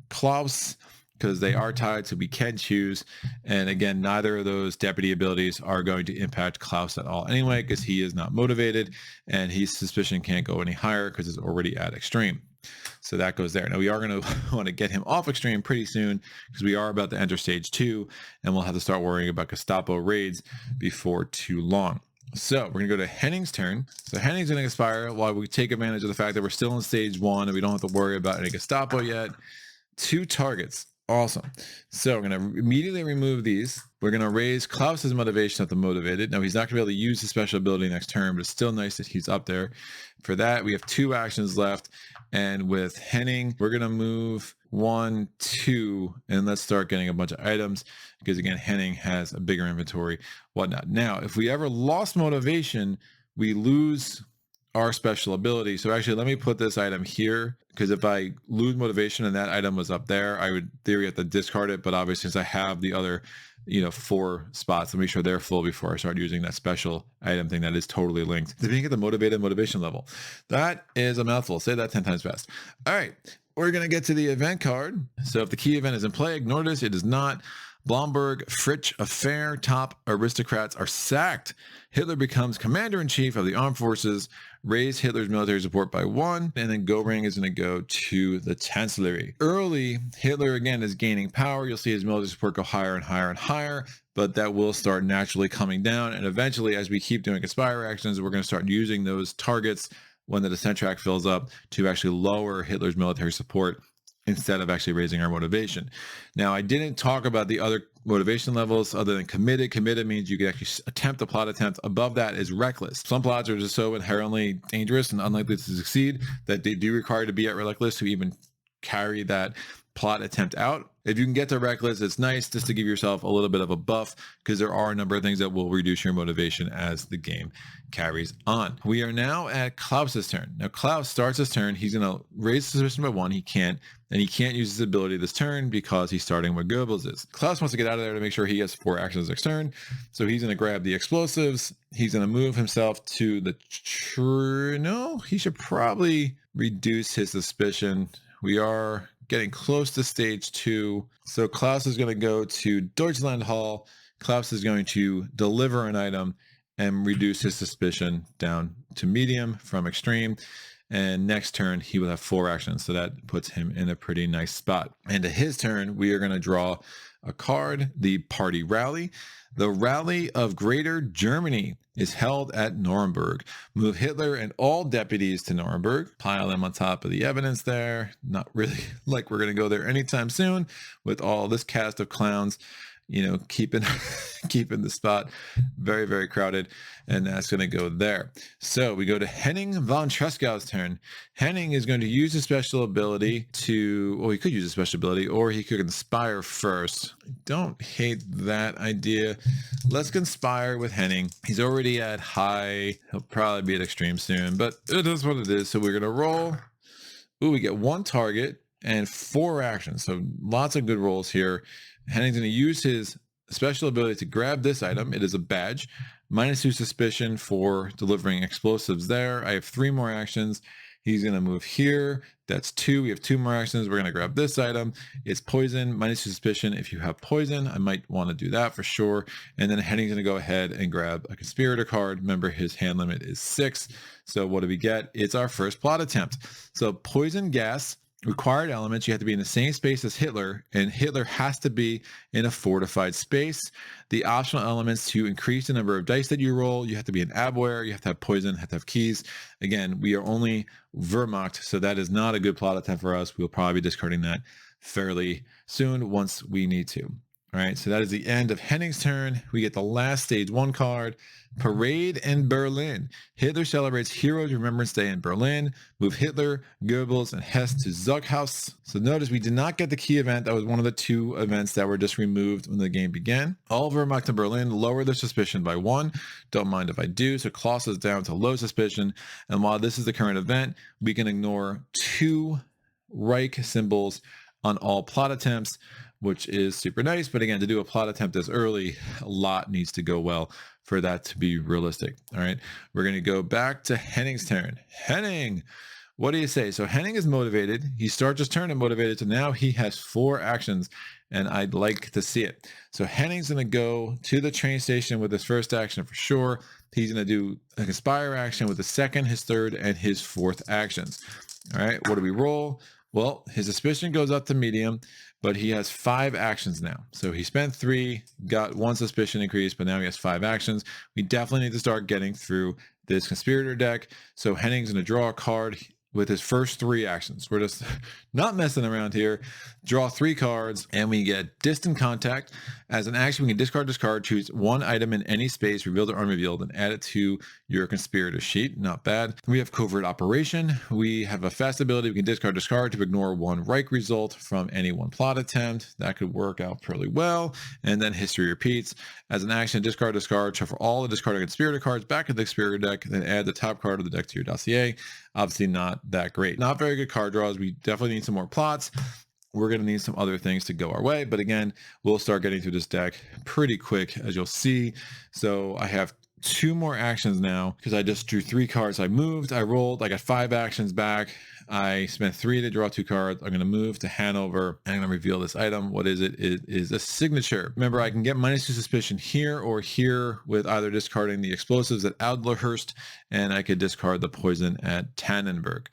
Klaus because they are tied, so we can choose. And again, neither of those deputy abilities are going to impact Klaus at all anyway, because he is not motivated and his suspicion can't go any higher because it's already at extreme. So that goes there. Now we are going to want to get him off extreme pretty soon because we are about to enter stage 2 and we'll have to start worrying about Gestapo raids before too long. So we're going to go to Henning's turn. So Henning's going to expire while we take advantage of the fact that we're still in stage 1 and we don't have to worry about any Gestapo yet. 2 targets. Awesome. So we're going to immediately remove these. We're going to raise Klaus's motivation at the motivated. Now he's not going to be able to use his special ability next turn, but it's still nice that he's up there. For that, we have 2 actions left. And with Henning, we're going to move 1, 2, and let's start getting a bunch of items because again, Henning has a bigger inventory, whatnot. Now, if we ever lost motivation, we lose our special ability. So actually, let me put this item here because if I lose motivation and that item was up there, I would theory have to discard it. But obviously, since I have the other, 4 spots, let me make sure they're full before I start using that special item thing that is totally linked. Depending at the motivated motivation level, that is a mouthful. Say that 10 times fast. All right, we're gonna get to the event card. So if the key event is in play, ignore this. It is not. Blomberg, Fritsch, Affair, top aristocrats are sacked. Hitler becomes commander-in-chief of the armed forces. Raise Hitler's military support by 1, and then Goring is going to go to the chancellery. Early, Hitler again is gaining power. You'll see his military support go higher and higher and higher, but that will start naturally coming down. And eventually, as we keep doing conspire actions, we're going to start using those targets when the descent track fills up to actually lower Hitler's military support instead of actually raising our motivation. Now, I didn't talk about the other motivation levels other than committed. Committed means you can actually attempt a plot attempt. Above that is reckless. Some plots are just so inherently dangerous and unlikely to succeed that they do require to be at reckless to even carry that plot attempt out. If you can get to reckless, it's nice just to give yourself a little bit of a buff because there are a number of things that will reduce your motivation as the game carries on. We are now at Klaus's turn. Now Klaus starts his turn. He's going to raise suspicion by 1. He can't use his ability this turn because he's starting where Goebbels is. Klaus wants to get out of there to make sure he gets 4 actions next turn. So he's going to grab the explosives. He's going to move himself to the no, he should probably reduce his suspicion. We are getting close to stage 2. So Klaus is going to go to Deutschland Hall. Klaus is going to deliver an item and reduce his suspicion down to medium from extreme. And next turn, he will have 4 actions. So that puts him in a pretty nice spot. And to his turn, we are going to draw a card, the Party Rally. The Rally of Greater Germany is held at Nuremberg. Move Hitler and all deputies to Nuremberg. Pile them on top of the evidence there. Not really like we're going to go there anytime soon with all this cast of clowns, keeping the spot very, very crowded. And that's going to go there. So we go to Henning von Trescow's turn. Henning is going to use his special ability he could use a special ability or he could conspire first. I don't hate that idea. Let's conspire with Henning. He's already at high. He'll probably be at extreme soon, but it is what it is. So we're going to roll. Ooh, we get 1 target and 4 actions. So lots of good rolls here. Henning's going to use his special ability to grab this item. It is a badge. -2 suspicion for delivering explosives there. I have 3 more actions. He's going to move here. That's 2. We have 2 more actions. We're going to grab this item. It's poison, -2 suspicion. If you have poison, I might want to do that for sure. And then Henning's going to go ahead and grab a conspirator card. Remember, his hand limit is 6. So what do we get? It's our first plot attempt. So poison gas. Required elements, you have to be in the same space as Hitler, and Hitler has to be in a fortified space. The optional elements to increase the number of dice that you roll, you have to be an abwehr, you have to have poison, have to have keys. Again, we are only Wehrmacht, so that is not a good plot attempt for us. We'll probably be discarding that fairly soon once we need to. All right, so that is the end of Henning's turn. We get the last stage 1 card, Parade in Berlin. Hitler celebrates Heroes Remembrance Day in Berlin. Move Hitler, Goebbels, and Hess to Zuchthaus. So notice we did not get the key event. That was one of the 2 events that were just removed when the game began. All Wehrmacht in Berlin lower their suspicion by 1. Don't mind if I do. So Klaus is down to low suspicion. And while this is the current event, we can ignore 2 Reich symbols on all plot attempts, which is super nice. But again, to do a plot attempt this early, a lot needs to go well for that to be realistic. All right, we're going to go back to Henning's turn. Henning, what do you say? So Henning is motivated. He starts his turn and motivated. So now he has 4 actions, and I'd like to see it. So Henning's going to go to the train station with his first action for sure. He's going to do a conspire action with his second, his third, and his 4th actions. All right, what do we roll? Well, his suspicion goes up to medium, but he has 5 actions now. So he spent 3, got 1 suspicion increase, but now he has 5 actions. We definitely need to start getting through this conspirator deck. So Henning's going to draw a card. with his first 3 actions. We're just not messing around here. Draw 3 cards, and we get Distant Contact. As an action, we can discard this card, choose 1 item in any space, revealed or unrevealed, and add it to your Conspirator sheet. Not bad. We have Covert Operation. We have a fast ability. We can discard this card to ignore 1 Reich result from any 1 plot attempt. That could work out pretty well. And then History Repeats. As an action, discard this card, shuffle all the discarded Conspirator cards back into the Conspirator deck, then add the top card of the deck to your dossier. Obviously not that great. Not very good card draws. We definitely need some more plots. We're going to need some other things to go our way. But again, we'll start getting through this deck pretty quick, as you'll see. So I have 2 more actions now because I just drew 3 cards. I moved, I rolled, I got 5 actions back. I spent 3 to draw 2 cards. I'm going to move to Hanover and I'm going to reveal this item. What is it? It is a signature. Remember, I can get -2 suspicion here or here with either discarding the explosives at Adlerhurst, and I could discard the poison at Tannenberg.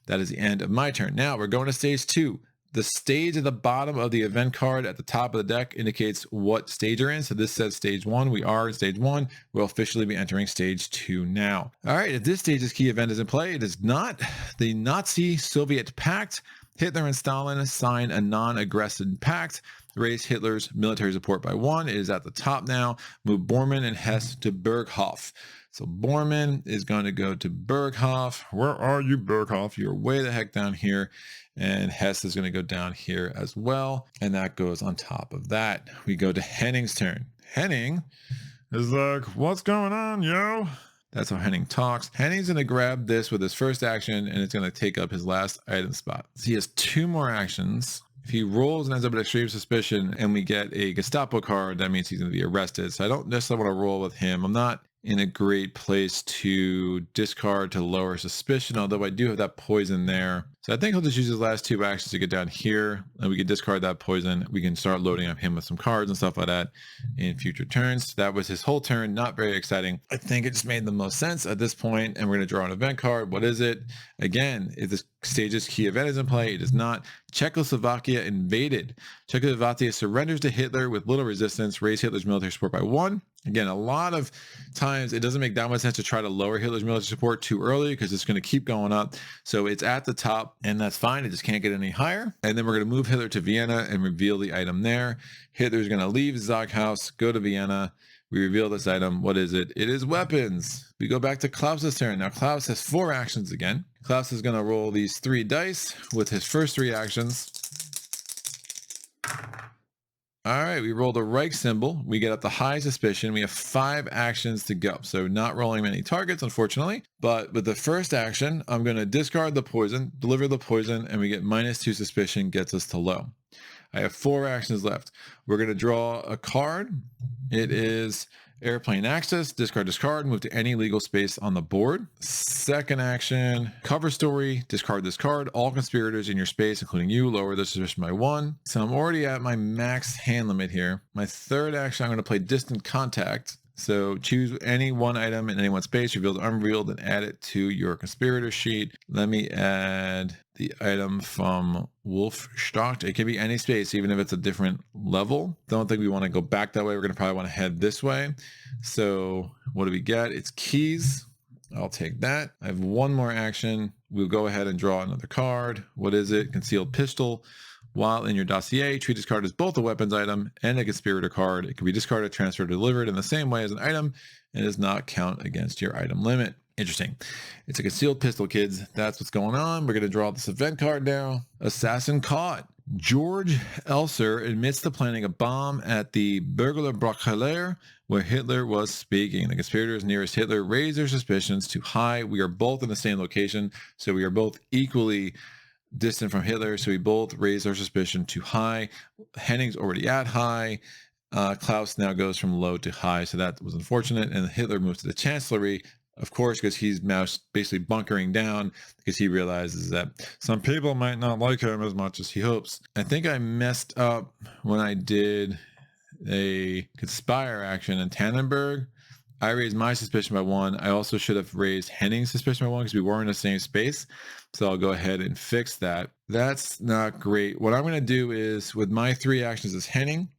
That is the end of my turn. Now we're going to stage 2. The stage at the bottom of the event card at the top of the deck indicates what stage you're in. So this says stage 1. We are in stage 1. We'll officially be entering stage 2 now. All right, at this stage's key event is in play. It is not the Nazi-Soviet Pact. Hitler and Stalin sign a non-aggressive pact. Raise Hitler's military support by 1. It is at the top now. Move Bormann and Hess to Berghof. So Bormann is going to go to Berghof. Where are you, Berghof? You're way the heck down here. And Hess is going to go down here as well. And that goes on top of that. We go to Henning's turn. Henning is like, what's going on, yo? That's how Henning talks. Henning's going to grab this with his first action, and it's going to take up his last item spot. So he has 2 more actions. If he rolls and ends up with extreme suspicion and we get a Gestapo card, that means he's going to be arrested. So I don't necessarily want to roll with him. I'm not in a great place to discard to lower suspicion, although I do have that poison there. So I think he'll just use his last 2 actions to get down here, and we can discard that poison. We can start loading up him with some cards and stuff like that in future turns. That was his whole turn. Not very exciting. I think it just made the most sense at this point, and we're going to draw an event card. What is it? Again, if the stage's key event is in play, it is not. Czechoslovakia invaded. Czechoslovakia surrenders to Hitler with little resistance. Raise Hitler's military support by 1. Again, a lot of times it doesn't make that much sense to try to lower Hitler's military support too early because it's going to keep going up. So it's at the top, and that's fine. It just can't get any higher. And then we're going to move Hitler to Vienna and reveal the item there. Hitler's going to leave Zaghaus, go to Vienna. We reveal this item. What is it? It is weapons. We go back to Klaus's turn. Now Klaus has 4 actions again. Klaus is going to roll these 3 dice with his first 3 actions. All right, we rolled a Reich symbol. We get up the high suspicion. We have 5 actions to go. So not rolling many targets, unfortunately. But with the first action, I'm going to discard the poison, deliver the poison, and we get -2 suspicion, gets us to low. I have 4 actions left. We're going to draw a card. It is Airplane Access. Discard this card, move to any legal space on the board. Second action, cover story. Discard this card. All conspirators in your space, including you, lower the suspicion by 1. So I'm already at my max hand limit here. My third action, I'm going to play Distant Contact. So choose any 1 item in any 1 space, revealed or unrevealed, and add it to your conspirator sheet. Let me add the item from Wolfstock. It can be any space, even if it's a different level. Don't think we want to go back that way. We're going to probably want to head this way. So what do we get? It's keys. I'll take that. I have 1 more action. We'll go ahead and draw another card. What is it? Concealed pistol. While in your dossier, treat this card as both a weapons item and a conspirator card. It can be discarded, transferred, or delivered in the same way as an item and does not count against your item limit. Interesting. It's a concealed pistol, kids. That's what's going on. We're going to draw this event card now. Assassin caught. George Elser admits to planning a bomb at the Burglar Brockhaller where Hitler was speaking. The conspirators nearest Hitler raise their suspicions to high. We are both in the same location, so we are both equally distant from Hitler, so we both raise our suspicion to high. Henning's already at high. Klaus now goes from low to high, so that was unfortunate. And Hitler moves to the Chancellery, of course, because he's now basically bunkering down because he realizes that some people might not like him as much as he hopes. I think I messed up when I did a conspire action in Tannenberg. I raised my suspicion by 1. I also should have raised Henning's suspicion by 1 because we were in the same space. So I'll go ahead and fix that. That's not great. What I'm going to do is, with my 3 actions as Henning,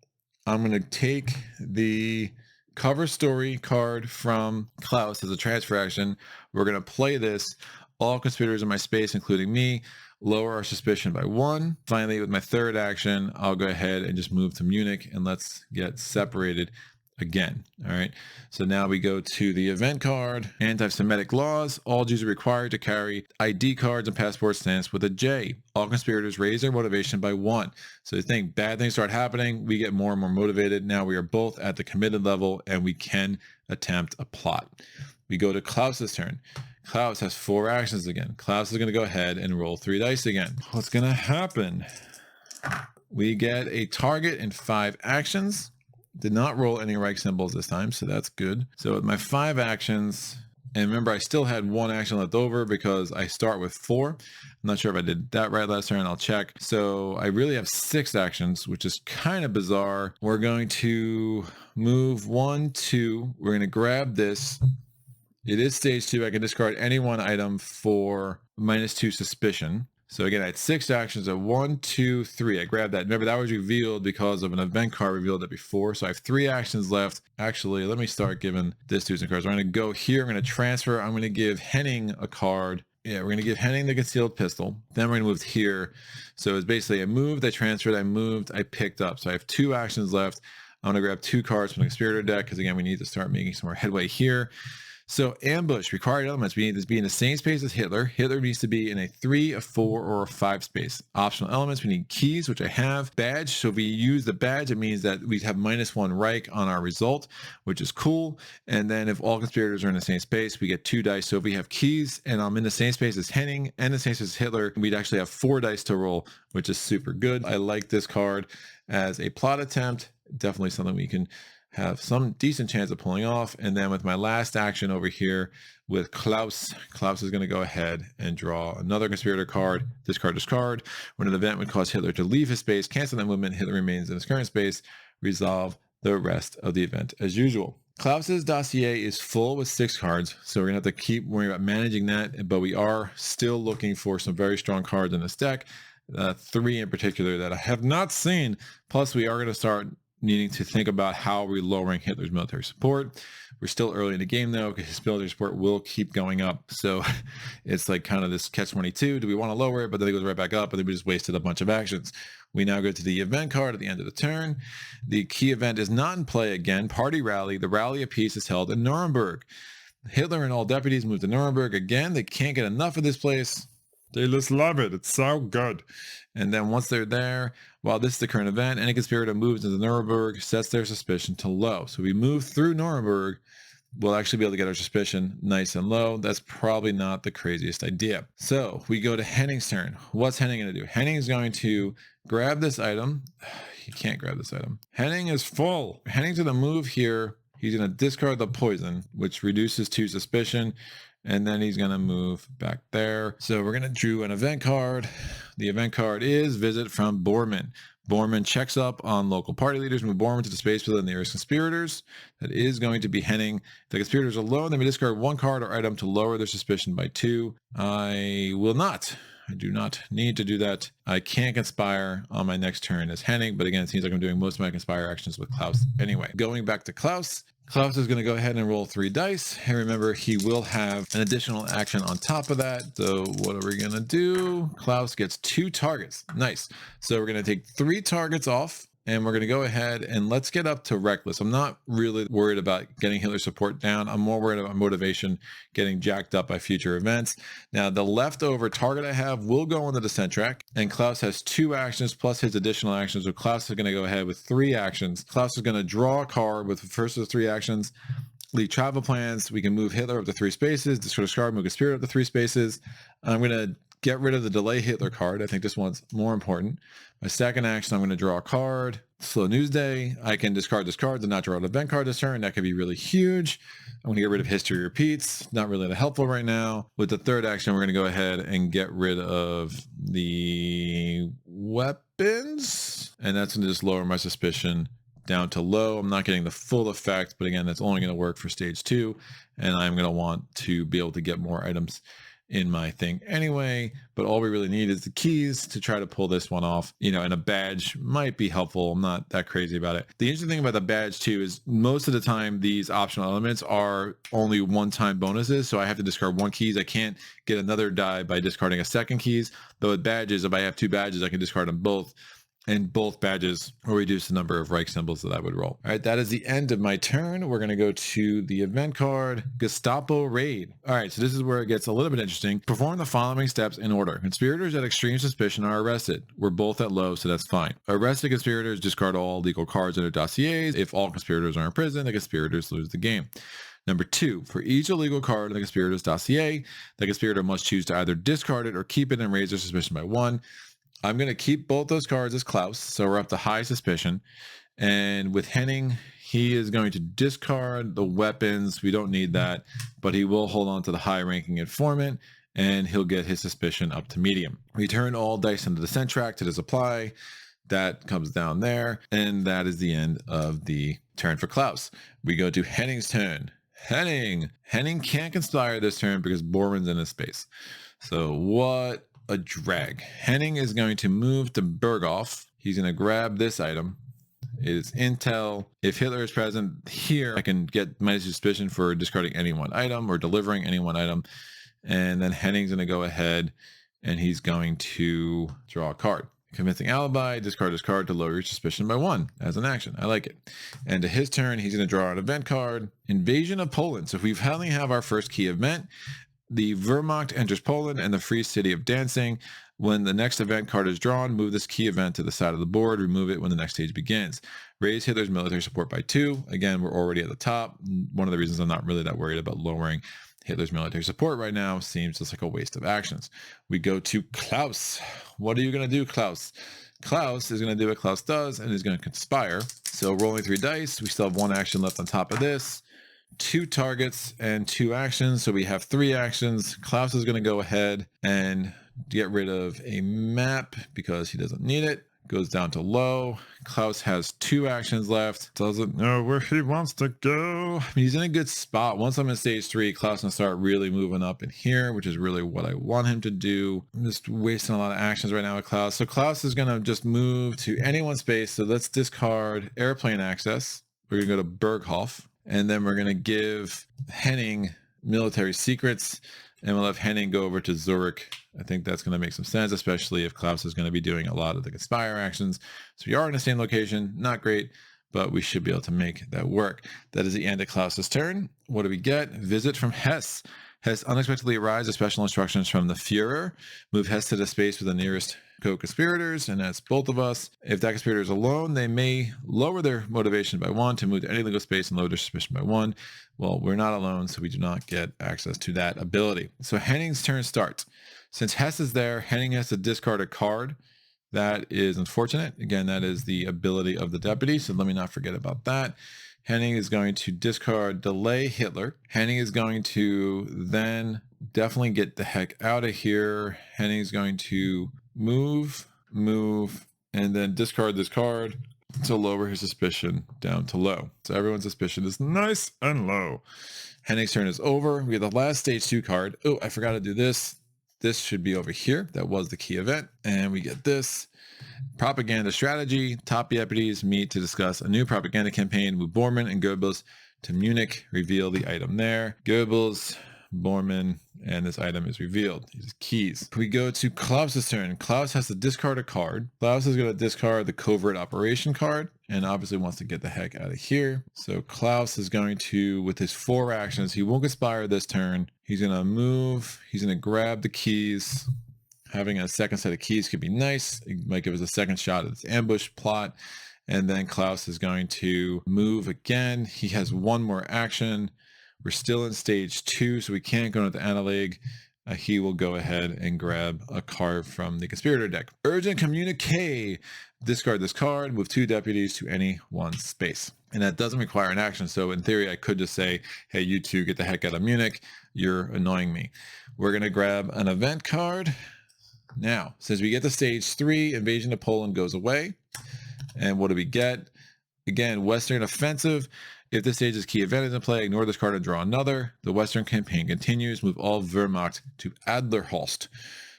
I'm going to take the cover story card from Klaus as a transfer action. We're going to play this all conspirators in my space, including me, lower our suspicion by 1. Finally, with my third action, I'll go ahead and just move to Munich and let's get separated again. All right. So now we go to the event card, anti-Semitic laws. All Jews are required to carry ID cards and passport stamps with a J. All conspirators raise their motivation by 1. So you think bad things start happening, we get more and more motivated. Now we are both at the committed level and we can attempt a plot. We go to Klaus's turn. Klaus has 4 actions again. Klaus is going to go ahead and roll 3 dice again. What's going to happen? We get a target and 5 actions. Did not roll any Reich symbols this time, so that's good. So with my 5 actions, and remember I still had 1 action left over because I start with 4. I'm not sure if I did that right last turn, I'll check. So I really have 6 actions, which is kind of bizarre. We're going to move 1, 2. We're going to grab this. It is stage 2. I can discard any 1 item for -2 suspicion. So again, I had 6 actions of 1, 2, 3. I grabbed that. Remember, that was revealed because of an event card revealed it before. So I have 3 actions left. Actually, let me start giving this dude some cards. I'm going to go here. I'm going to transfer. I'm going to give Henning a card. Yeah, we're going to give Henning the concealed pistol. Then we're going to move here. So it's basically I moved, I transferred, I moved, I picked up. So I have 2 actions left. I'm going to grab 2 cards from the Conspirator deck because, again, we need to start making some more headway here. So ambush, required elements, we need to be in the same space as Hitler. Hitler needs to be in a 3, a 4, or a 5 space. Optional elements, we need keys, which I have. Badge, so if we use the badge, it means that we have -1 Reich on our result, which is cool. And then if all conspirators are in the same space, we get 2 dice. So if we have keys and I'm in the same space as Henning and the same space as Hitler, we'd actually have 4 dice to roll, which is super good. I like this card as a plot attempt. Definitely something we can have some decent chance of pulling off. And then with my last action over here with Klaus is going to go ahead and draw another conspirator card. Discard. When an event would cause Hitler to leave his space, cancel that movement, Hitler remains in his current space, resolve the rest of the event as usual. Klaus's dossier is full with 6 cards, so we're going to have to keep worrying about managing that, but we are still looking for some very strong cards in this deck, 3 in particular that I have not seen. Plus, we are going to start needing to think about how we're lowering Hitler's military support. We're still early in the game though, because his military support will keep going up. So it's like kind of this catch-22. Do we want to lower it? But then it goes right back up, and then we just wasted a bunch of actions. We now go to the event card at the end of the turn. The key event is not in play again. Party rally. The rally of peace is held in Nuremberg. Hitler and all deputies move to Nuremberg again. They can't get enough of this place. They just love it. It's so good. And then once they're there, while this is the current event, any conspirator moves into Nuremberg, sets their suspicion to low. So we move through Nuremberg, we'll actually be able to get our suspicion nice and low. That's probably not the craziest idea. So we go to Henning's turn. What's Henning going to do? Henning is going to grab this item. He can't grab this item. Henning is full. Henning's going to move here. He's going to discard the poison, which reduces 2 suspicion. And then he's going to move back there. So we're going to draw an event card. The event card is Visit from Bormann. Bormann checks up on local party leaders. Move Bormann to the space within the nearest conspirators. That is going to be Henning. If the conspirators are low, then we discard 1 card or item to lower their suspicion by 2. I will not. I do not need to do that. I can't conspire on my next turn as Henning, but again, it seems like I'm doing most of my conspire actions with Klaus anyway. Going back to Klaus. Klaus is going to go ahead and roll 3 dice. And remember, he will have an additional action on top of that. So what are we going to do? Klaus gets 2 targets. Nice. So we're going to take 3 targets off. And we're going to go ahead and let's get up to reckless. I'm not really worried about getting Hitler support down. I'm more worried about motivation getting jacked up by future events. Now, the leftover target I have will go on the descent track. And Klaus has 2 actions plus his additional actions. So Klaus is going to go ahead with 3 actions. Klaus is going to draw a card with the first of the 3 actions. Leave travel plans. We can move Hitler up to 3 spaces. Discard, move Conspirator up to 3 spaces. I'm going to get rid of the delay Hitler card. I think this one's more important. My second action, I'm going to draw a card. Slow news day. I can discard this card and not draw an event card this turn. That could be really huge. I'm going to get rid of history repeats. Not really that helpful right now. With the third action, we're going to go ahead and get rid of the weapons. And that's going to just lower my suspicion down to low. I'm not getting the full effect, but again, that's only going to work for stage 2. And I'm going to want to be able to get more items in my thing anyway, but all we really need is the keys to try to pull this one off, you know, and a badge might be helpful. I'm not that crazy about it. The interesting thing about the badge too is most of the time these optional elements are only one-time bonuses, so I have to discard one keys. I can't get another die by discarding a second keys, though with badges, if I have 2 badges, I can discard them both, and both badges will reduce the number of Reich symbols that I would roll. All right, that is the end of my turn. We're going to go to the event card, Gestapo Raid. All right, so this is where it gets a little bit interesting. Perform the following steps in order. Conspirators at extreme suspicion are arrested. We're both at low, so that's fine. Arrested conspirators discard all legal cards in their dossiers. If all conspirators are in prison, the conspirators lose the game. Number 2, for each illegal card in the conspirator's dossier, the conspirator must choose to either discard it or keep it and raise their suspicion by 1. I'm going to keep both those cards as Klaus, so we're up to high suspicion. And with Henning, he is going to discard the weapons. We don't need that, but he will hold on to the high-ranking informant, and he'll get his suspicion up to medium. Return all dice into the scent track to disapply. That comes down there, and that is the end of the turn for Klaus. We go to Henning's turn. Henning can't conspire this turn because Borman's in his space. So what a drag. Henning is going to move to Berghoff. He's going to grab this item. It is intel. If Hitler is present here, I can get my suspicion for discarding any one item or delivering any one item. And then Henning's going to go ahead and he's going to draw a card. Convincing alibi, discard his card to lower your suspicion by 1 as an action. I like it. And to his turn, he's going to draw an event card. Invasion of Poland. So if we finally have our first key event, the Wehrmacht enters Poland and the Free City of Dancing. When the next event card is drawn, move this key event to the side of the board. Remove it when the next stage begins. Raise Hitler's military support by 2. Again, we're already at the top. One of the reasons I'm not really that worried about lowering Hitler's military support right now seems just like a waste of actions. We go to Klaus. What are you going to do, Klaus? Klaus is going to do what Klaus does and is going to conspire. So rolling 3 dice. We still have 1 action left on top of this. 2 targets and 2 actions. So we have 3 actions. Klaus is going to go ahead and get rid of a map because he doesn't need it. Goes down to low. Klaus has 2 actions left. Doesn't know where he wants to go. I mean, he's in a good spot. Once I'm in stage 3, Klaus can start really moving up in here, which is really what I want him to do. I'm just wasting a lot of actions right now with Klaus. So Klaus is going to just move to anyone's space. So let's discard airplane access. We're going to go to Berghoff. And then we're going to give Henning military secrets, and we'll have Henning go over to Zurich. I think that's going to make some sense, especially if Klaus is going to be doing a lot of the conspire actions. So we are in the same location. Not great, but we should be able to make that work. That is the end of Klaus's turn. What do we get? Visit from Hess. Hess unexpectedly arrives with special instructions from the Führer. Move Hess to the space with the nearest co-conspirators, and that's both of us. If that conspirator is alone, they may lower their motivation by 1 to move to any legal space and lower their suspicion by 1. Well, we're not alone, so we do not get access to that ability. So Henning's turn starts. Since Hess is there, Henning has to discard a card. That is unfortunate. Again, that is the ability of the deputy, so let me not forget about that. Henning is going to discard Delay Hitler. Henning is going to then definitely get the heck out of here. Henning is going to move, and then discard this card to lower his suspicion down to low. So everyone's suspicion is nice and low. Henning's turn is over. We have the last stage 2 card. Oh, I forgot to do this. This should be over here. That was the key event. And we get this. Propaganda strategy. Top deputies meet to discuss a new propaganda campaign with Bormann and Goebbels to Munich. Reveal the item there. Goebbels, Bormann, and this item is revealed. These keys. We go to Klaus's turn. Klaus has to discard a card. Klaus is going to discard the covert operation card and obviously wants to get the heck out of here. So Klaus is going to, with his 4 actions, he won't conspire this turn. He's going to move. He's going to grab the keys. Having a second set of keys could be nice. It might give us a second shot at this ambush plot. And then Klaus is going to move again. He has 1 more action. We're still in stage 2, so we can't go into the Analeg. He will go ahead and grab a card from the conspirator deck. Urgent communique. Discard this card, move 2 deputies to any one space. And that doesn't require an action. So in theory, I could just say, hey, you 2 get the heck out of Munich. You're annoying me. We're going to grab an event card. Now, since we get to stage 3, Invasion of Poland goes away. And what do we get? Again, Western offensive. If this stage is key event is in play, ignore this card and draw another. The Western campaign continues. Move all Wehrmacht to Adlerhorst.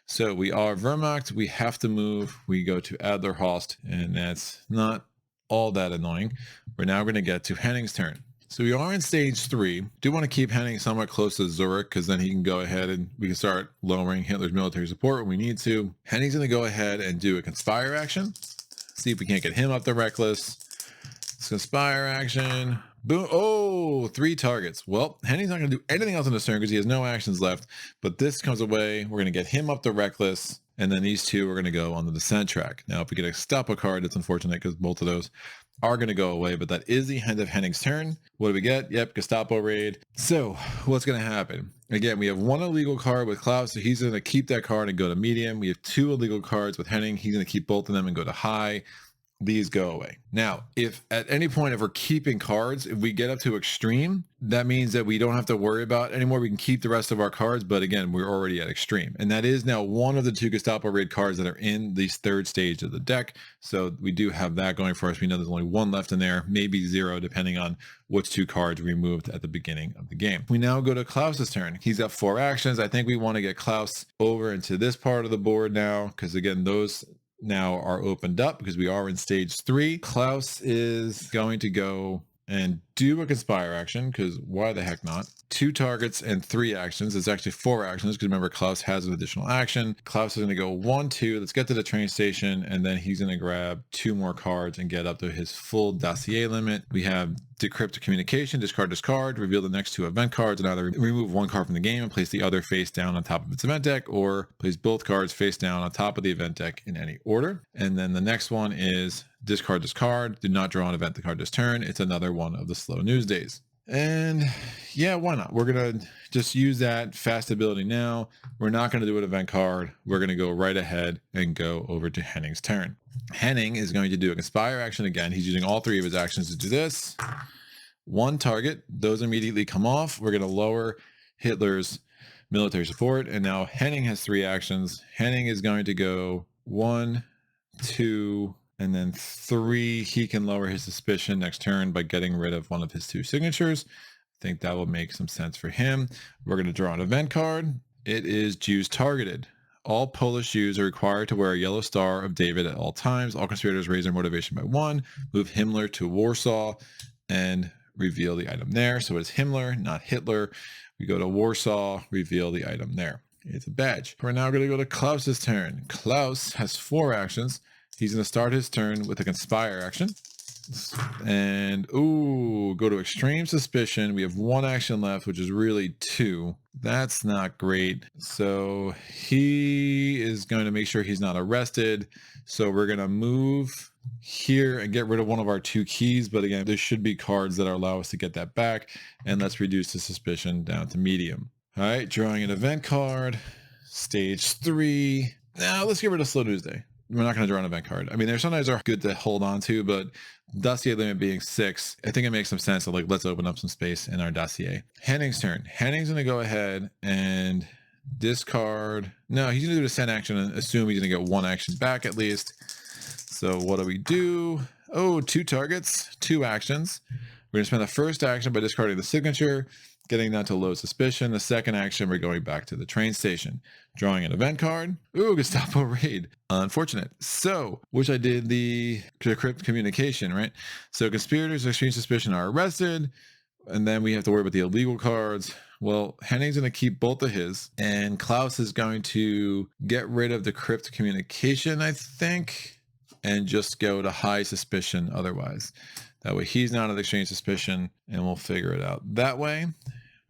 So we are Wehrmacht. We have to move. We go to Adlerhorst, and that's not all that annoying. We're now going to get to Henning's turn. So we are in stage 3. Do want to keep Henning somewhat close to Zurich because then he can go ahead and we can start lowering Hitler's military support when we need to. Henning's going to go ahead and do a conspire action. See if we can't get him up the reckless. Conspire action. Boom. Oh, 3 targets. Well, Henning's not going to do anything else on this turn because he has no actions left. But this comes away. We're going to get him up the reckless. And then these two are going to go on the descent track. Now, if we get a Gestapo card, it's unfortunate because both of those are going to go away. But that is the end of Henning's turn. What do we get? Yep, Gestapo raid. So what's going to happen? Again, we have 1 illegal card with Klaus. So he's going to keep that card and go to medium. We have 2 illegal cards with Henning. He's going to keep both of them and go to high. These go away. Now, if at any point, if we're keeping cards, if we get up to extreme, that means that we don't have to worry about anymore. We can keep the rest of our cards, but again, we're already at extreme. And that is now one of the 2 Gestapo raid cards that are in the 3rd stage of the deck. So we do have that going for us. We know there's only 1 left in there, maybe 0, depending on which 2 cards we moved at the beginning of the game. We now go to Klaus's turn. He's got 4 actions. I think we want to get Klaus over into this part of the board now, because again, those now are opened up because we are in stage 3. Klaus is going to go and do a conspire action because why the heck not? 2 targets and 3 actions. It's actually 4 actions because remember Klaus has an additional action. Klaus is going to go 1, 2. Let's get to the train station and then he's going to grab 2 more cards and get up to his full dossier limit. We have decrypt communication, discard, reveal the next 2 event cards and either remove 1 card from the game and place the other face down on top of its event deck or place both cards face down on top of the event deck in any order. And then the next one is discard, do not draw an event card this turn. It's another one of the slow news days. And yeah, why not? We're going to just use that fast ability now. We're not going to do an event card. We're going to go right ahead and go over to Henning's turn. Henning is going to do a conspire action again. He's using all 3 of his actions to do this. 1 target. Those immediately come off. We're going to lower Hitler's military support. And now Henning has 3 actions. Henning is going to go 1, 2, and then 3, he can lower his suspicion next turn by getting rid of one of his 2 signatures. I think that will make some sense for him. We're going to draw an event card. It is Jews targeted. All Polish Jews are required to wear a yellow star of David at all times. All conspirators raise their motivation by 1. Move Himmler to Warsaw and reveal the item there. So it's Himmler, not Hitler. We go to Warsaw, reveal the item there. It's a badge. We're now going to go to Klaus's turn. Klaus has 4 actions. He's going to start his turn with a conspire action. And, ooh, go to extreme suspicion. We have 1 action left, which is really 2. That's not great. So he is going to make sure he's not arrested. So we're going to move here and get rid of one of our 2 keys. But again, there should be cards that allow us to get that back. And let's reduce the suspicion down to medium. All right, drawing an event card. Stage 3. Now let's get rid of Slow News Day. We're not going to draw an event card. I mean, there sometimes are good to hold on to, but dossier limit being 6, I think it makes some sense. So like, let's open up some space in our dossier. Henning's turn. Henning's going to go ahead and discard. No, he's going to do a send action and assume he's going to get 1 action back at least. So what do we do? Oh, 2 targets, 2 actions. We're going to spend the first action by discarding the signature, getting down to low suspicion. The second action, we're going back to the train station, drawing an event card. Ooh, Gestapo raid. Unfortunate. So, which I did the decrypt communication, right? So conspirators of extreme suspicion are arrested, and then we have to worry about the illegal cards. Well, Henning's going to keep both of his, and Klaus is going to get rid of the decrypt communication, I think, and just go to high suspicion otherwise. That way he's not at extreme suspicion, and we'll figure it out that way.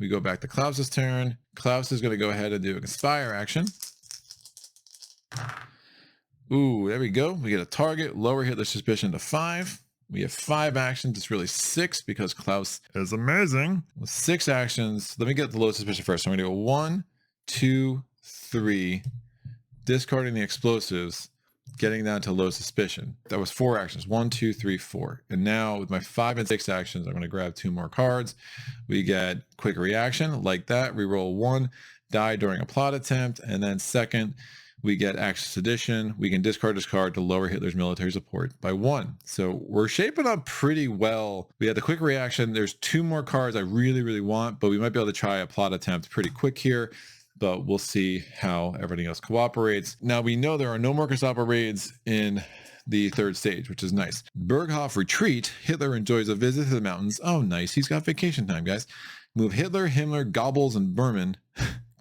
We go back to Klaus's turn. Klaus is going to go ahead and do a conspire action. Ooh, there we go. We get a target, lower Hitler's suspicion to 5. We have 5 actions. It's really 6 because Klaus is amazing. With 6 actions, let me get the low suspicion first. So I'm going to go 1, 2, 3, discarding the explosives, getting down to low suspicion. That was 4 actions. 1, 2, 3, 4. And now with my 5 and 6 actions, I'm going to grab 2 more cards. We get quick reaction like that. Reroll 1, die during a plot attempt. And then second, We get Axis Sedition. We can discard this card to lower Hitler's military support by 1. So we're shaping up pretty well. We had the quick reaction. There's 2 more cards I really, really want, but we might be able to try a plot attempt pretty quick here. But we'll see how everything else cooperates. Now we know there are no more Gestapo raids in the 3rd stage, which is nice. Berghof Retreat. Hitler enjoys a visit to the mountains. Oh, nice. He's got vacation time, guys. Move Hitler, Himmler, Goebbels, and Berman.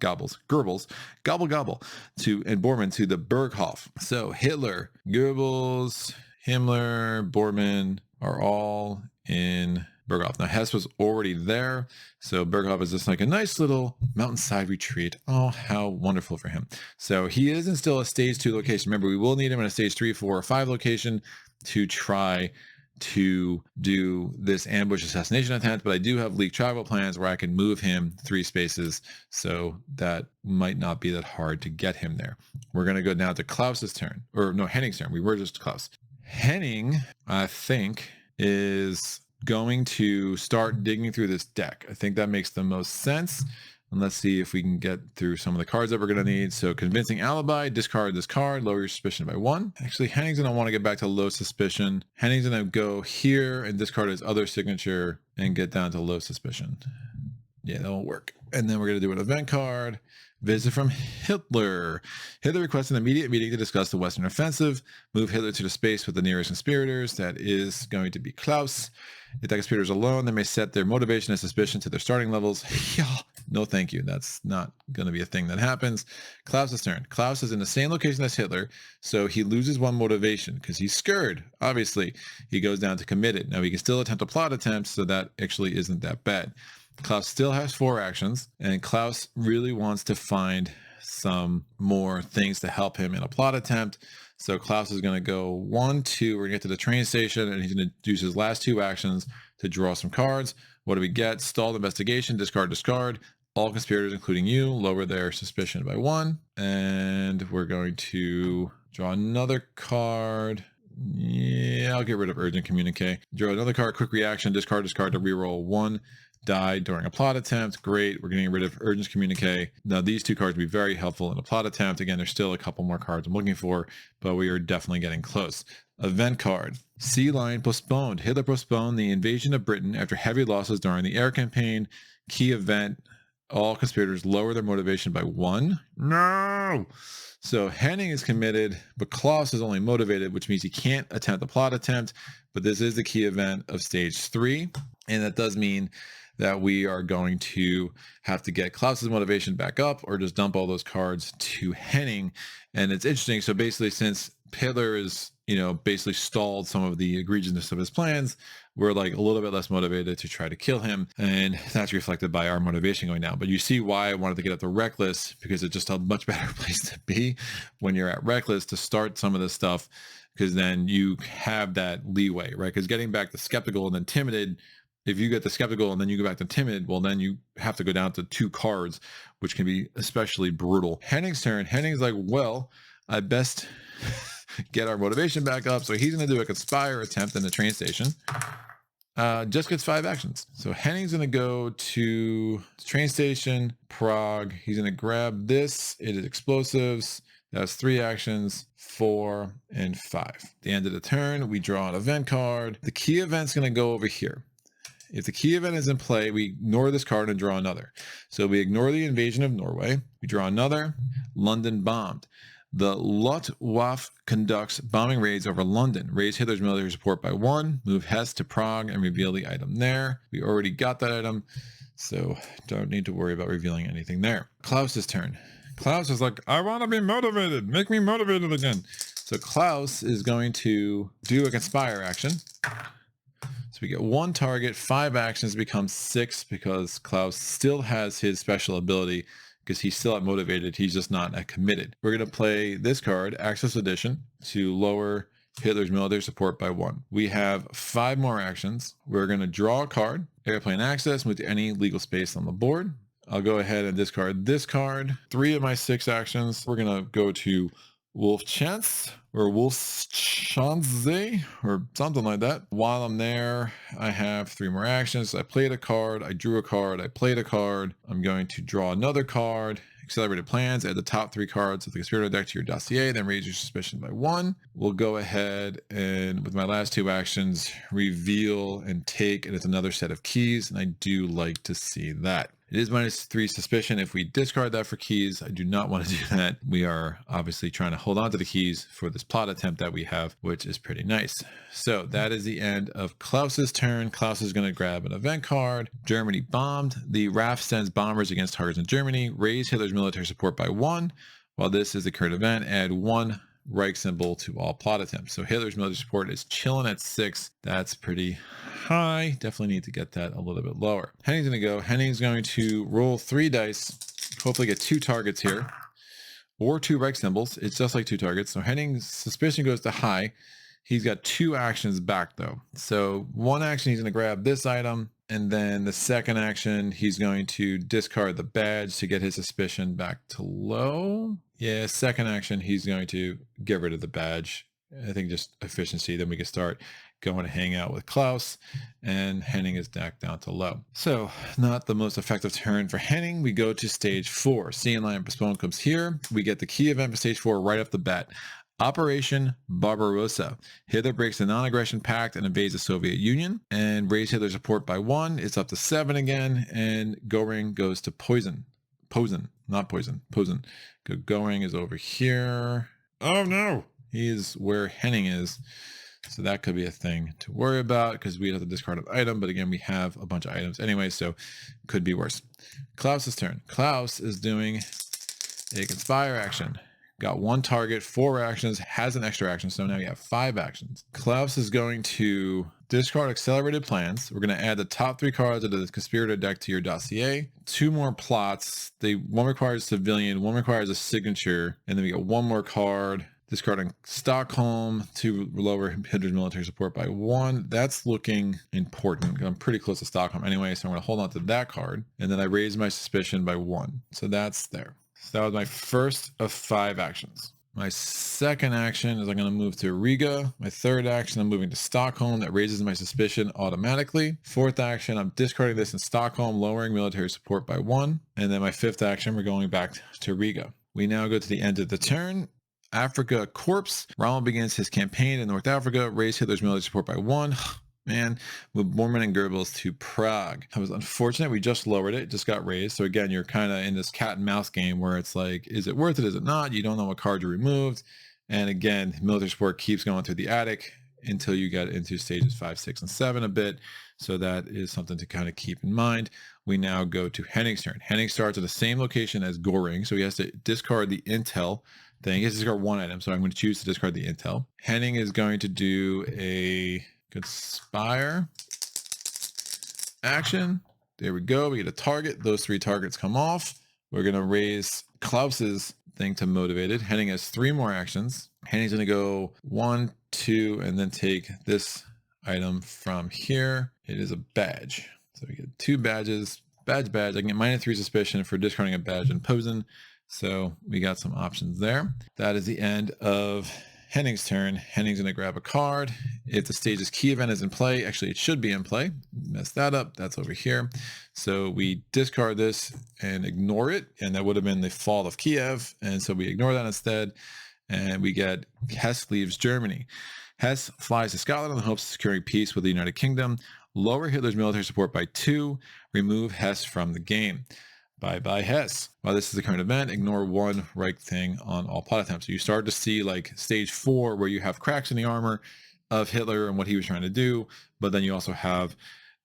Goebbels, gobble, and Bormann to the Berghof. So Hitler, Goebbels, Himmler, Bormann are all in Berghof. Now Hess was already there, so Berghof is just like a nice little mountainside retreat. Oh, how wonderful for him. So he is in still a stage 2 location. Remember, we will need him in a stage 3, 4, or 5 location to try to do this ambush assassination attempt, but I do have leaked travel plans where I can move him 3 spaces, so that might not be that hard to get him there. We're going to go now to Klaus's turn, or no, Henning's turn. We were just Klaus. Henning, I think, is going to start digging through this deck. I think that makes the most sense. And let's see if we can get through some of the cards that we're going to need. So convincing alibi, discard this card, lower your suspicion by 1. Actually, Henning's going to want to get back to low suspicion. Henning's going to go here and discard his other signature and get down to low suspicion. Yeah, that won't work. And then we're going to do an event card. Visit from Hitler. Hitler requests an immediate meeting to discuss the Western offensive. Move Hitler to the space with the nearest conspirators. That is going to be Klaus. If that conspirator is alone, they may set their motivation and suspicion to their starting levels. No, thank you. That's not going to be a thing that happens. Klaus's turn. Klaus is in the same location as Hitler, so he loses 1 motivation because he's scared. Obviously, he goes down to committed. Now, he can still attempt a plot attempt, so that actually isn't that bad. Klaus still has 4 actions, and Klaus really wants to find some more things to help him in a plot attempt. So Klaus is going to go 1, 2. We're going to get to the train station, and he's going to use his last 2 actions to draw some cards. What do we get? Stalled investigation, discard. All conspirators, including you, lower their suspicion by 1. And we're going to draw another card. Yeah, I'll get rid of urgent communique. Draw another card, quick reaction, discard to reroll 1. Died during a plot attempt. Great. We're getting rid of urgent communique. Now these 2 cards will be very helpful in a plot attempt. Again, there's still a couple more cards I'm looking for, but we are definitely getting close. Event card. Sea Lion postponed. Hitler postponed the invasion of Britain after heavy losses during the air campaign. Key event. All conspirators lower their motivation by 1. No. So Henning is committed, but Klaus is only motivated, which means he can't attempt a plot attempt. But this is the key event of stage 3. And that does mean that we are going to have to get Klaus's motivation back up or just dump all those cards to Henning. And it's interesting. So basically, since Hitler is, basically stalled some of the egregiousness of his plans, we're like a little bit less motivated to try to kill him. And that's reflected by our motivation going down. But you see why I wanted to get up to reckless, because it's just a much better place to be when you're at reckless to start some of this stuff, because then you have that leeway, right? Because getting back to skeptical and then timid, if you get the skeptical and then you go back to timid, well, then you have to go down to 2 cards, which can be especially brutal. Henning's turn. Henning's like, well, I best get our motivation back up. So he's going to do a conspire attempt in the train station. Just gets 5 actions. So Henning's going to go to the train station, Prague. He's going to grab this. It is explosives. That's 3 actions, 4 and 5. At the end of the turn, we draw an event card. The key event's going to go over here. If the key event is in play, we ignore this card and draw another. So we ignore the invasion of Norway. We draw another. London bombed. The Luftwaffe conducts bombing raids over London. Raise Hitler's military support by 1. Move Hess to Prague and reveal the item there. We already got that item, so don't need to worry about revealing anything there. Klaus's turn. Klaus is like, I want to be motivated. Make me motivated again. So Klaus is going to do a conspire action. So we get 1 target, 5 actions become 6 because Klaus still has his special ability because he's still at motivated. He's just not at committed. We're going to play this card, Axis Edition, to lower Hitler's military support by 1. We have 5 more actions. We're going to draw a card, airplane access, move to any legal space on the board. I'll go ahead and discard this card. 3 of my 6 actions. We're going to go to Wolfchance or Wolfschanze or something like that. While I'm there, I have 3 more actions. I played a card, I drew a card, I played a card. I'm going to draw another card, accelerated plans, add the top 3 cards of the conspirator deck to your dossier, then raise your suspicion by 1. We'll go ahead and with my last 2 actions, reveal and take, and it's another set of keys, and I do like to see that. It is -3 suspicion if we discard that for keys. I do not want to do that. We are obviously trying to hold on to the keys for this plot attempt that we have, which is pretty nice. So that is the end of Klaus's turn. Klaus is going to grab an event card. Germany bombed. The RAF sends bombers against targets in Germany. Raise Hitler's military support by 1. While this is the current event, add 1 Reich symbol to all plot attempts. So Hitler's military support is chilling at 6. That's pretty high. Definitely need to get that a little bit lower. Henning's going to go. Henning's going to roll 3 dice. Hopefully get 2 targets here. Or 2 Reich symbols. It's just like 2 targets. So Henning's suspicion goes to high. He's got 2 actions back though. So 1 action, he's going to grab this item. And then the second action, he's going to discard the badge to get his suspicion back to low. Yeah, second action, he's going to get rid of the badge. I think just efficiency. Then we can start going to hang out with Klaus, and Henning is back down to low. So not the most effective turn for Henning. We go to stage 4. Sea and Lion Postponed comes here. We get the key event for stage 4 right off the bat. Operation Barbarossa. Hitler breaks the non-aggression pact and invades the Soviet Union, and raise Hitler's support by 1. It's up to 7 again, and Goring goes to Posen. Not poison. Goring is over here. Oh no! He is where Henning is. So that could be a thing to worry about because we have to discard an item. But again, we have a bunch of items anyway, so could be worse. Klaus's turn. Klaus is doing a conspire action. Got 1 target, 4 actions, has an extra action, so now you have 5 actions. Klaus is going to discard accelerated plans. We're going to add the top 3 cards of the conspirator deck to your dossier. 2 more plots. 1 requires civilian, 1 requires a signature, and then we get 1 more card. Discarding Stockholm to lower Hitler's military support by 1. That's looking important. I'm pretty close to Stockholm anyway, so I'm going to hold on to that card. And then I raise my suspicion by 1. So that's there. So that was my first of 5 actions. My second action is I'm going to move to Riga. My third action, I'm moving to Stockholm. That raises my suspicion automatically. Fourth action, I'm discarding this in Stockholm, lowering military support by 1. And then my fifth action, we're going back to Riga. We now go to the end of the turn. Africa Corps. Rommel begins his campaign in North Africa. Raise Hitler's military support by 1. Man, with Bormann and Goebbels to Prague. That was unfortunate. We just lowered it. It just got raised. So again, you're kind of in this cat and mouse game where it's like, is it worth it? Is it not? You don't know what card you removed. And again, military support keeps going through the attic until you get into stages 5, 6, and 7 a bit. So that is something to kind of keep in mind. We now go to Henning's turn. Henning starts at the same location as Goring. So he has to discard the intel thing. He has to discard 1 item. So I'm going to choose to discard the intel. Henning is going to do a conspire action. There we go. We get a target. Those 3 targets come off. We're going to raise Klaus's thing to motivated. Henning has 3 more actions. Henning's going to go 1, 2, and then take this item from here. It is a badge. So we get 2 badges. Badge. I can get -3 suspicion for discarding a badge in Posen. So we got some options there. That is the end of Henning's turn. Henning's going to grab a card. If the stage's key event is in play, actually it should be in play. Mess that up. That's over here. So we discard this and ignore it. And that would have been the fall of Kiev. And so we ignore that instead. And we get Hess leaves Germany. Hess flies to Scotland in the hopes of securing peace with the United Kingdom. Lower Hitler's military support by 2. Remove Hess from the game. Bye Hess. While this is the current event, ignore 1 right thing on all plot attempts. So you start to see like stage 4 where you have cracks in the armor of Hitler and what he was trying to do, but then you also have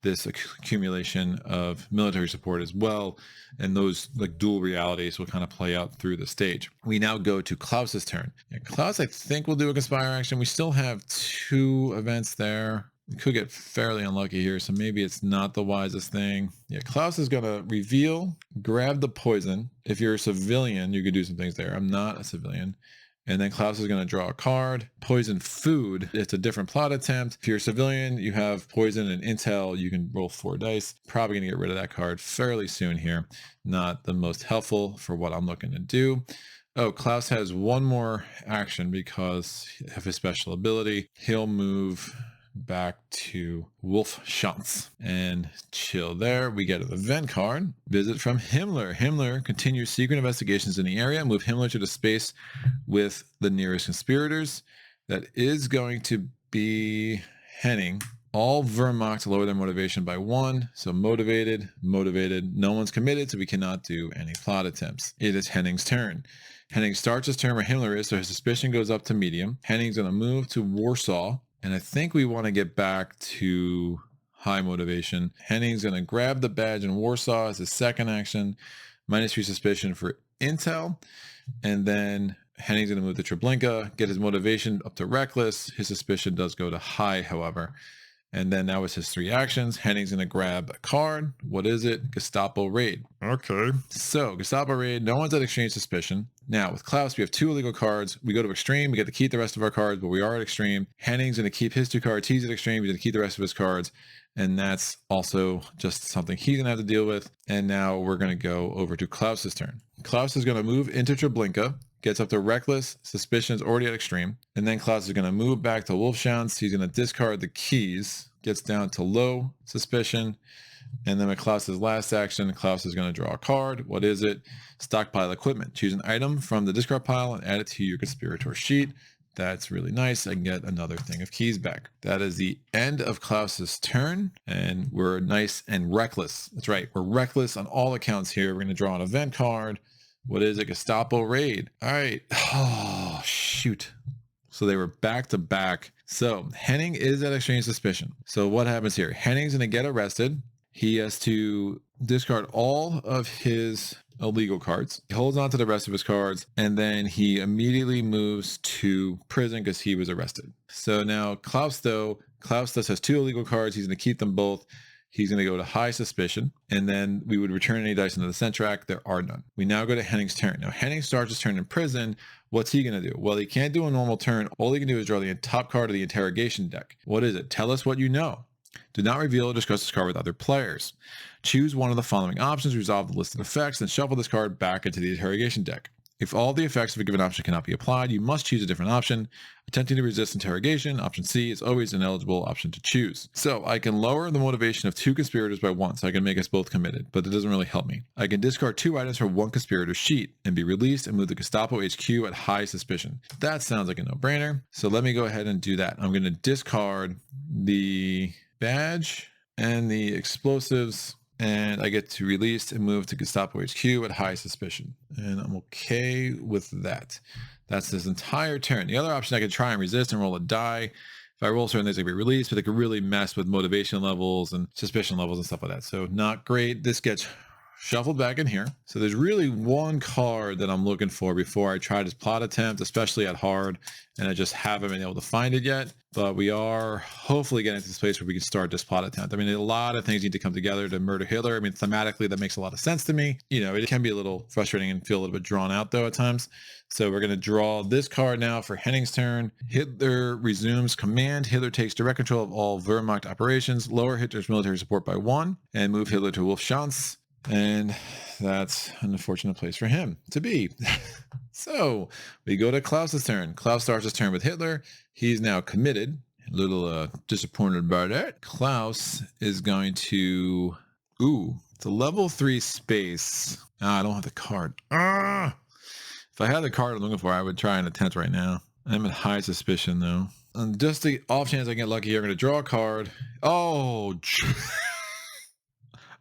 this accumulation of military support as well, and those like dual realities will kind of play out through the stage. We now go to Klaus's turn. Yeah, Klaus, I think, will do a conspire action. We still have 2 events there. We could get fairly unlucky here, so maybe it's not the wisest thing. Yeah, Klaus is going to reveal, grab the poison. If you're a civilian, you could do some things there. I'm not a civilian. And then Klaus is going to draw a card. Poison food. It's a different plot attempt. If you're a civilian, you have poison and intel. You can roll 4 dice. Probably going to get rid of that card fairly soon here. Not the most helpful for what I'm looking to do. Oh, Klaus has 1 more action because of his special ability. He'll move back to Wolfschanz and chill there. We get an event card. Visit from Himmler. Himmler continues secret investigations in the area. Move Himmler to the space with the nearest conspirators. That is going to be Henning. All Wehrmacht lower their motivation by 1. So motivated. No one's committed, so we cannot do any plot attempts. It is Henning's turn. Henning starts his turn where Himmler is, so his suspicion goes up to medium. Henning's going to move to Warsaw, and I think we want to get back to high motivation. Henning's going to grab the badge in Warsaw as his second action, -3 suspicion for intel, and then Henning's going to move to Treblinka, get his motivation up to reckless. His suspicion does go to high, however. And then that was his 3 actions. Henning's going to grab a card. What is it? Gestapo raid. Okay. So Gestapo raid, no one's at extreme suspicion. Now with Klaus, we have 2 illegal cards. We go to extreme, we get to keep the rest of our cards, but we are at extreme. Henning's going to keep his 2 cards. He's at extreme, he's going to keep the rest of his cards. And that's also just something he's going to have to deal with. And now we're going to go over to Klaus's turn. Klaus is going to move into Treblinka, gets up to reckless, suspicion is already at extreme. And then Klaus is going to move back to Wolfschanz. He's going to discard the keys, gets down to low suspicion. And then with Klaus's last action, Klaus is going to draw a card. What is it? Stockpile equipment. Choose an item from the discard pile and add it to your conspirator sheet. That's really nice. I can get another thing of keys back. That is the end of Klaus's turn, and we're nice and reckless. That's right. We're reckless on all accounts here. We're going to draw an event card. What is it? Gestapo raid. All right. Oh, shoot. So they were back to back. So Henning is at extreme suspicion. So what happens here? Henning's going to get arrested. He has to discard all of his illegal cards. He holds on to the rest of his cards, and then he immediately moves to prison because he was arrested. So now Klaus has 2 illegal cards. He's going to keep them both. He's going to go to high suspicion, and then we would return any dice into the cent track. There are none. We now go to Henning's turn. Now Henning starts his turn in prison. What's he going to do? Well, he can't do a normal turn. All he can do is draw the top card of the interrogation deck. What is it? Tell us what you know. Do not reveal or discuss this card with other players. Choose one of the following options, resolve the listed effects, then shuffle this card back into the interrogation deck. If all the effects of a given option cannot be applied, you must choose a different option. Attempting to resist interrogation, option C, is always an eligible option to choose. So I can lower the motivation of 2 conspirators by 1, so I can make us both committed, but it doesn't really help me. I can discard 2 items from 1 conspirator's sheet and be released and move the Gestapo HQ at high suspicion. That sounds like a no-brainer. So let me go ahead and do that. I'm going to discard the badge and the explosives, and I get to release and move to Gestapo HQ at high suspicion. And I'm okay with that. That's his entire turn. The other option, I could try and resist and roll a die. If I roll certain things, I can be released, but it could really mess with motivation levels and suspicion levels and stuff like that. So not great. This gets shuffled back in here. So there's really 1 card that I'm looking for before I try this plot attempt, especially at hard, and I just haven't been able to find it yet. But we are hopefully getting to this place where we can start this plot attempt. I mean, a lot of things need to come together to murder Hitler. I mean, thematically, that makes a lot of sense to me. You know, it can be a little frustrating and feel a little bit drawn out, though, at times. So we're going to draw this card now for Henning's turn. Hitler resumes command. Hitler takes direct control of all Wehrmacht operations. Lower Hitler's military support by 1 and move Hitler to Wolfschanz. And that's an unfortunate place for him to be. So we go to Klaus's turn. Klaus starts his turn with Hitler. He's now committed. A little disappointed by that. Klaus is going to... Ooh, it's a level 3 space. I don't have the card. If I had the card I'm looking for, I would try an attempt right now. I'm at high suspicion, though. And just the off chance I get lucky here, I'm going to draw a card. Oh,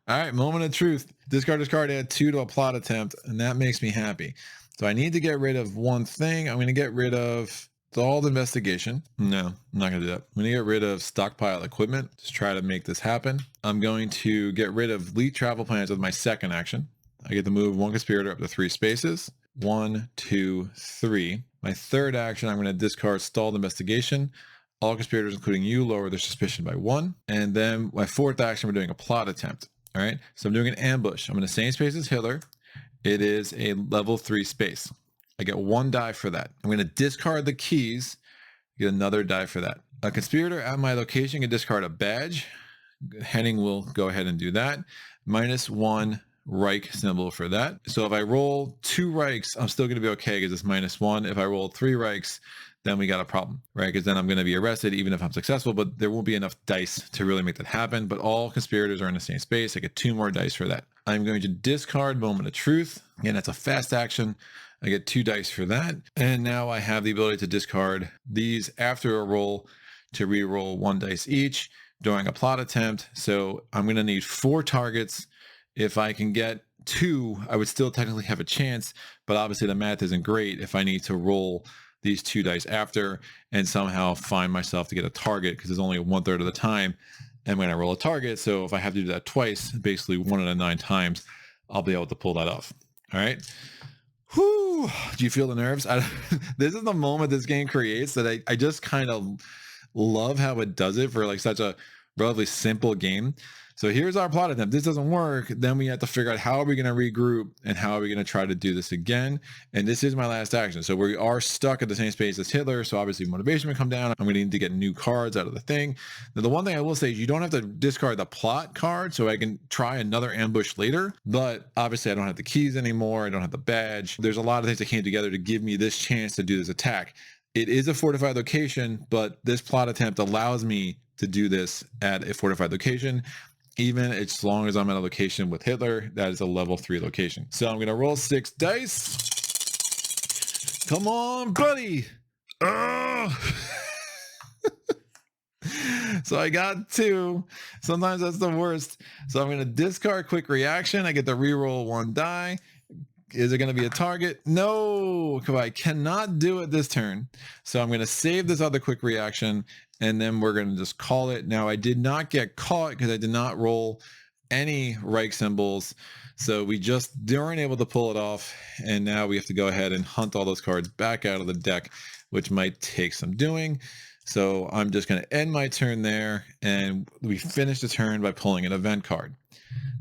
all right, moment of truth. Discard this card, add 2 to a plot attempt, and that makes me happy. So I need to get rid of 1 thing. I'm going to get rid of all the investigation. No, I'm not going to do that. I'm going to get rid of stockpile equipment. Just try to make this happen. I'm going to get rid of lead travel plans with my second action. I get to move 1 conspirator up to 3 spaces. 1, 2, 3. My third action, I'm going to discard stalled investigation. All conspirators, including you, lower their suspicion by 1. And then my fourth action, we're doing a plot attempt. All right, so I'm doing an ambush. I'm in the same space as Hitler. It is a level 3 space. I get 1 die for that. I'm going to discard the keys, get another die for that. A conspirator at my location can discard a badge. Henning will go ahead and do that. -1 Reich symbol for that. So if I roll 2 Reichs, I'm still going to be okay because it's -1. If I roll 3 Reichs, then we got a problem, right? Because then I'm going to be arrested even if I'm successful, but there won't be enough dice to really make that happen. But all conspirators are in the same space. I get 2 more dice for that. I'm going to discard Moment of Truth. Again, that's a fast action. I get 2 dice for that. And now I have the ability to discard these after a roll to re-roll 1 dice each during a plot attempt. So I'm going to need 4 targets. If I can get 2, I would still technically have a chance, but obviously the math isn't great if I need to roll these 2 dice after and somehow find myself to get a target, because there's only 1/3 of the time I'm going to roll a target. So if I have to do that twice, basically 1 out of 9 times, I'll be able to pull that off. All right. Whew. Do you feel the nerves? This is the moment this game creates that I just kind of love how it does it for like such a relatively simple game. So here's our plot attempt. This doesn't work. Then we have to figure out how are we going to regroup and how are we going to try to do this again. And this is my last action. So we are stuck at the same space as Hitler. So obviously motivation will come down. I'm going to need to get new cards out of the thing. Now, the one thing I will say is you don't have to discard the plot card so I can try another ambush later. But obviously I don't have the keys anymore. I don't have the badge. There's a lot of things that came together to give me this chance to do this attack. It is a fortified location, but this plot attempt allows me to do this at a fortified location. Even as long as I'm at a location with Hitler, that is a level 3 location. So I'm going to roll 6 dice. Come on, buddy. Oh. So I got 2. Sometimes that's the worst. So I'm going to discard quick reaction. I get to reroll 1 die. Is it going to be a target? No, I cannot do it this turn. So I'm going to save this other quick reaction, and then we're going to just call it. Now, I did not get caught because I did not roll any Reich symbols. So we just weren't able to pull it off. And now we have to go ahead and hunt all those cards back out of the deck, which might take some doing. So I'm just going to end my turn there. And we finish the turn by pulling an event card.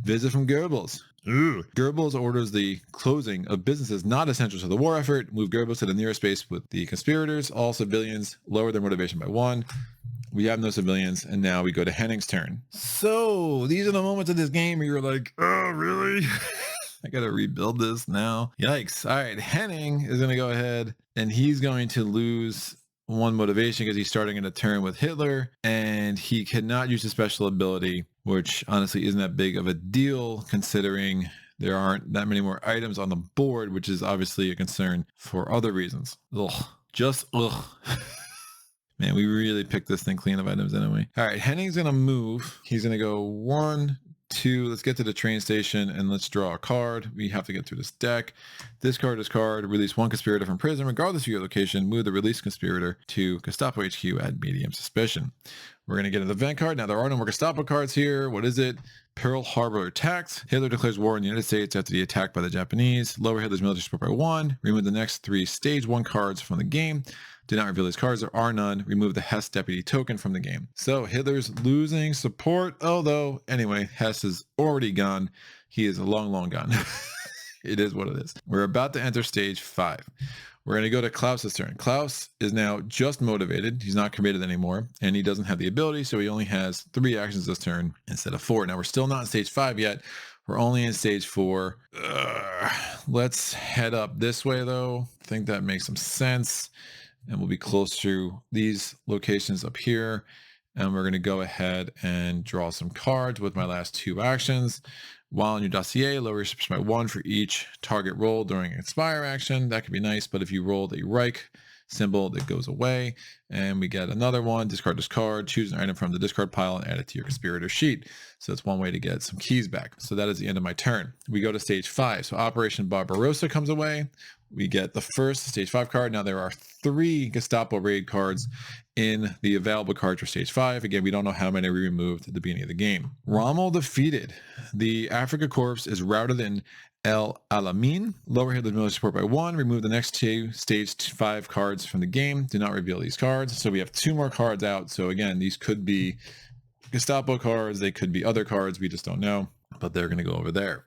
Visit from Goebbels. Ooh. Goebbels orders the closing of businesses not essential to the war effort. Move Goebbels to the nearest space with the conspirators. All civilians lower their motivation by 1. We have no civilians, and now we go to Henning's turn. So these are the moments of this game where you're like, oh, really? I got to rebuild this now. Yikes. All right. Henning is going to go ahead, and he's going to lose 1 motivation because he's starting in a turn with Hitler, and he cannot use his special ability, which honestly isn't that big of a deal considering there aren't that many more items on the board, which is obviously a concern for other reasons. Ugh. Just ugh. Man, we really picked this thing clean of items, didn't we? All right, Henning's going to move. He's going to go 1, 2. Let's get to the train station and let's draw a card. We have to get through this deck. Discard this card. Release 1 conspirator from prison, regardless of your location. Move the released conspirator to Gestapo HQ at medium suspicion. We're going to get an event card. Now, there are no more Gestapo cards here. What is it? Pearl Harbor attacks. Hitler declares war on the United States after the attack by the Japanese. Lower Hitler's military support by 1. Remove the next 3 stage 1 cards from the game. Do not reveal these cards. There are none. Remove the Hess deputy token from the game. So Hitler's losing support. Although, anyway, Hess is already gone. He is long, long gone. It is what it is. We're about to enter stage 5. We're going to go to Klaus's turn. Klaus is now just motivated. He's not committed anymore, and he doesn't have the ability, so he only has 3 actions this turn instead of 4. Now, we're still not in stage 5 yet. We're only in stage 4. Let's head up this way, though. I think that makes some sense. And we'll be close to these locations up here. And we're going to go ahead and draw some cards with my last 2 actions. While in your dossier, lower your suspicion by 1 for each target roll during expire action. That could be nice, but if you rolled a Reich symbol, that goes away. And we get another one. Discard this card. Choose an item from the discard pile and add it to your conspirator sheet. So that's one way to get some keys back. So that is the end of my turn. We go to stage 5. So Operation Barbarossa comes away. We get the first stage 5 card. Now there are 3 Gestapo raid cards in the available cards for stage 5. Again, we don't know how many we removed at the beginning of the game. Rommel defeated. The Africa Corps is routed in El Alamein. Lower Hitler's military support by 1. Remove the next 2 stage 5 cards from the game. Do not reveal these cards. So we have 2 more cards out. So again, these could be Gestapo cards. They could be other cards. We just don't know. But they're going to go over there.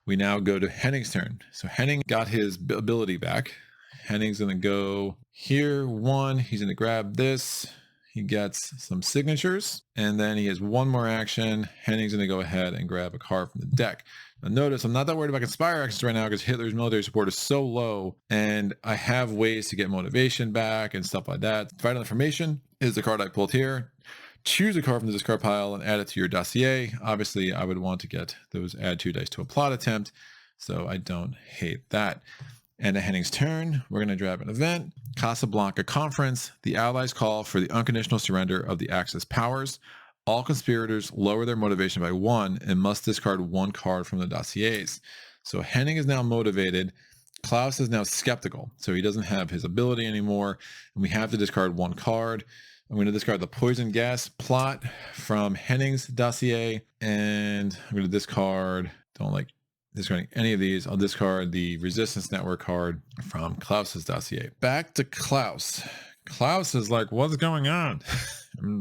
We now go to Henning's turn. So Henning got his ability back. Henning's going to go here. 1. He's going to grab this. He gets some signatures. And then he has 1 more action. Henning's going to go ahead and grab a card from the deck. Now notice I'm not that worried about Conspire actions right now because Hitler's military support is so low, and I have ways to get motivation back and stuff like that. Vital information is the card I pulled here. Choose a card from the discard pile and add it to your dossier. Obviously, I would want to get those add 2 dice to a plot attempt, so I don't hate that. And at Henning's turn, we're going to grab an event. Casablanca Conference. The Allies call for the unconditional surrender of the Axis powers. All conspirators lower their motivation by 1 and must discard 1 card from the dossiers. So Henning is now motivated. Klaus is now skeptical, so he doesn't have his ability anymore, and we have to discard 1 card. I'm going to discard the poison gas plot from Henning's dossier, and I'm going to discard, don't like discarding any of these. I'll discard the resistance network card from Klaus's dossier. Back to Klaus. Klaus is like, what's going on?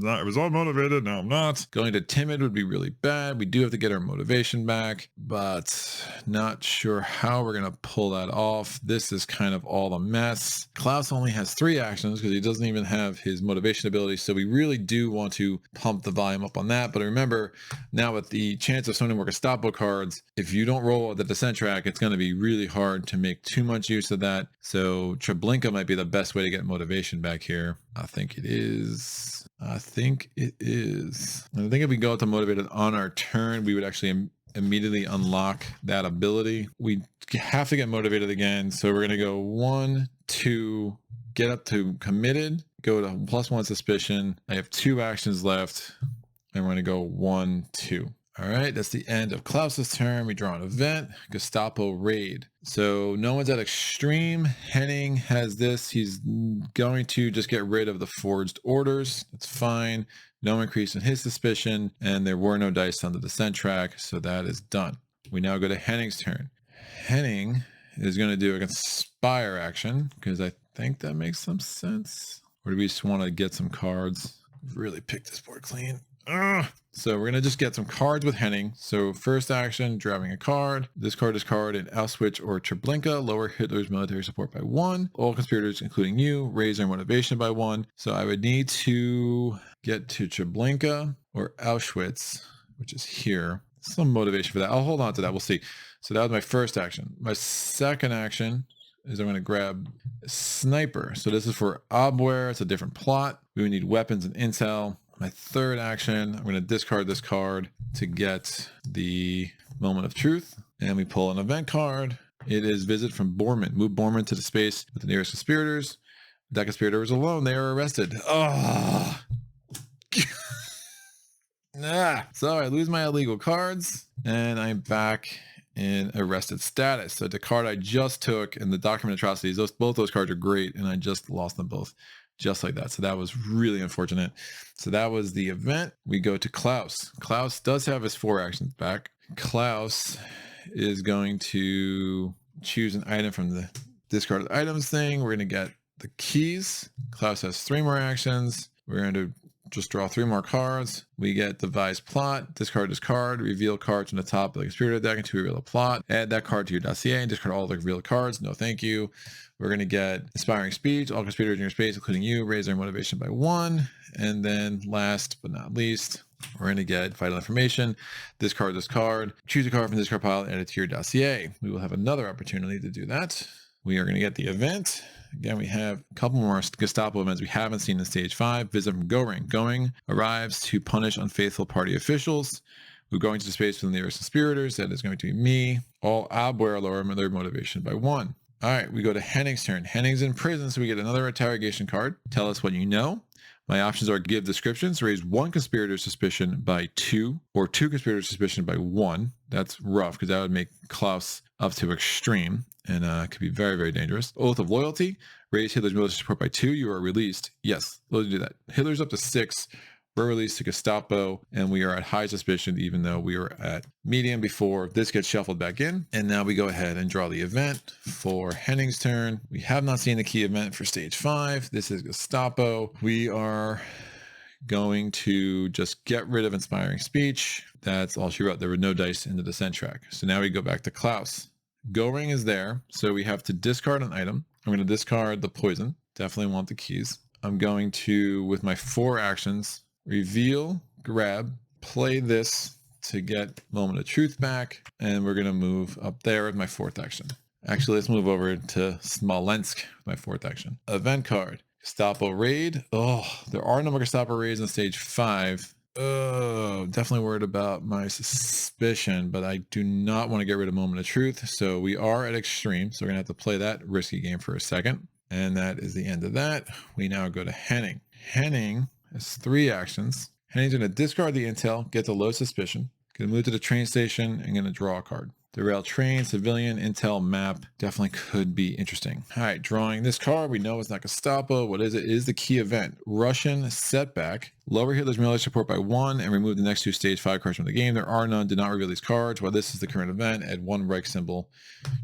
I was all motivated, now I'm not. Going to timid would be really bad. We do have to get our motivation back, but not sure how we're going to pull that off. This is kind of all a mess. Klaus only has 3 actions because he doesn't even have his motivation ability, so we really do want to pump the volume up on that. But remember, now with the chance of so many more Gestapo cards, if you don't roll the descent track, it's going to be really hard to make too much use of that. So Treblinka might be the best way to get motivation back here. I think it is. I think if we go to motivated on our turn, we would actually immediately unlock that ability. We have to get motivated again. So we're going to go 1, 2, get up to committed, go to +1 suspicion. I have 2 actions left, and we're going to go 1, 2. All right, that's the end of Klaus's turn. We draw an event, Gestapo raid. So no one's at extreme. Henning has this. He's going to just get rid of the forged orders. That's fine. No increase in his suspicion, and there were no dice on the descent track, so that is done. We now go to Henning's turn. Henning is going to do a conspire action because I think that makes some sense. Or do we just want to get some cards? Really pick this board clean. Ugh. So we're going to just get some cards with Henning. So first action, grabbing a card. This card is card in Auschwitz or Treblinka. Lower Hitler's military support by 1. All conspirators, including you, raise their motivation by 1. So I would need to get to Treblinka or Auschwitz, which is here. Some motivation for that. I'll hold on to that. We'll see. So that was my first action. My second action is I'm going to grab a sniper. So this is for Abwehr. It's a different plot. We would need weapons and intel. My third action, I'm going to discard this card to get the moment of truth. And we pull an event card. It is visit from Bormann. Move Bormann to the space with the nearest conspirators. If that conspirator is alone, they are arrested. Oh. So I lose my illegal cards and I'm back in arrested status. So the card I just took and the document atrocities, both those cards are great, and I just lost them both. Just like that. So that was really unfortunate. So that was the event. We go to Klaus. Klaus does have his 4 actions back. Klaus is going to choose an item from the discarded items thing. We're going to get the keys. Klaus has 3 more actions. We're going to just draw 3 more cards. We get devised plot, discard this card, reveal cards from the top of the conspirator deck into reveal a plot. Add that card to your dossier and discard all the revealed cards. No, thank you. We're going to get inspiring speech. All conspirators in your space, including you, raise their motivation by 1. And then last but not least, we're going to get vital information. Discard this card. Choose a card from the discard pile and add it to your dossier. We will have another opportunity to do that. We are going to get the event. Again, we have a couple more Gestapo events we haven't seen in Stage 5. Visit from Goring. Going arrives to punish unfaithful party officials. We're going to the space for the nearest conspirators. That is going to be me. All Abwehr lower their motivation by 1. All right, we go to Henning's turn. Henning's in prison, so we get another interrogation card. Tell us what you know. My options are give descriptions, raise 1 conspirator suspicion by 2, or 2 conspirator suspicion by 1. That's rough, because that would make Klaus up to extreme, and could be very, very dangerous. Oath of loyalty, raise Hitler's military support by 2. You are released. Yes, let's do that. Hitler's up to 6. We're released to Gestapo, and we are at high suspicion, even though we were at medium before. This gets shuffled back in, and now we go ahead and draw the event for Henning's turn. We have not seen the key event for Stage 5. This is Gestapo. We are going to just get rid of inspiring speech. That's all she wrote. There were no dice in the descent track. So now we go back to Klaus. Goring is there, so we have to discard an item. I'm going to discard the poison. Definitely want the keys. I'm going to, with my 4 actions, reveal, grab, play this to get Moment of Truth back. And we're going to move up there with my 4th action. Actually, let's move over to Smolensk with my 4th action. Event card. Gestapo raid. Oh, there are no more Gestapo raids on stage 5. Oh, definitely worried about my suspicion, but I do not want to get rid of Moment of Truth. So we are at extreme. So we're going to have to play that risky game for a second. And that is the end of that. We now go to Henning. Henning has 3 actions. Henning's going to discard the intel, get the low suspicion. Going to move to the train station and going to draw a card. Derail train, civilian, intel, map. Definitely could be interesting. All right, drawing this card. We know it's not Gestapo. What is it? It is the key event. Russian setback. Lower Hitler's military support by 1 and remove the next 2 stage 5 cards from the game. There are none. Do not reveal these cards. While this is the current event, add 1 Reich symbol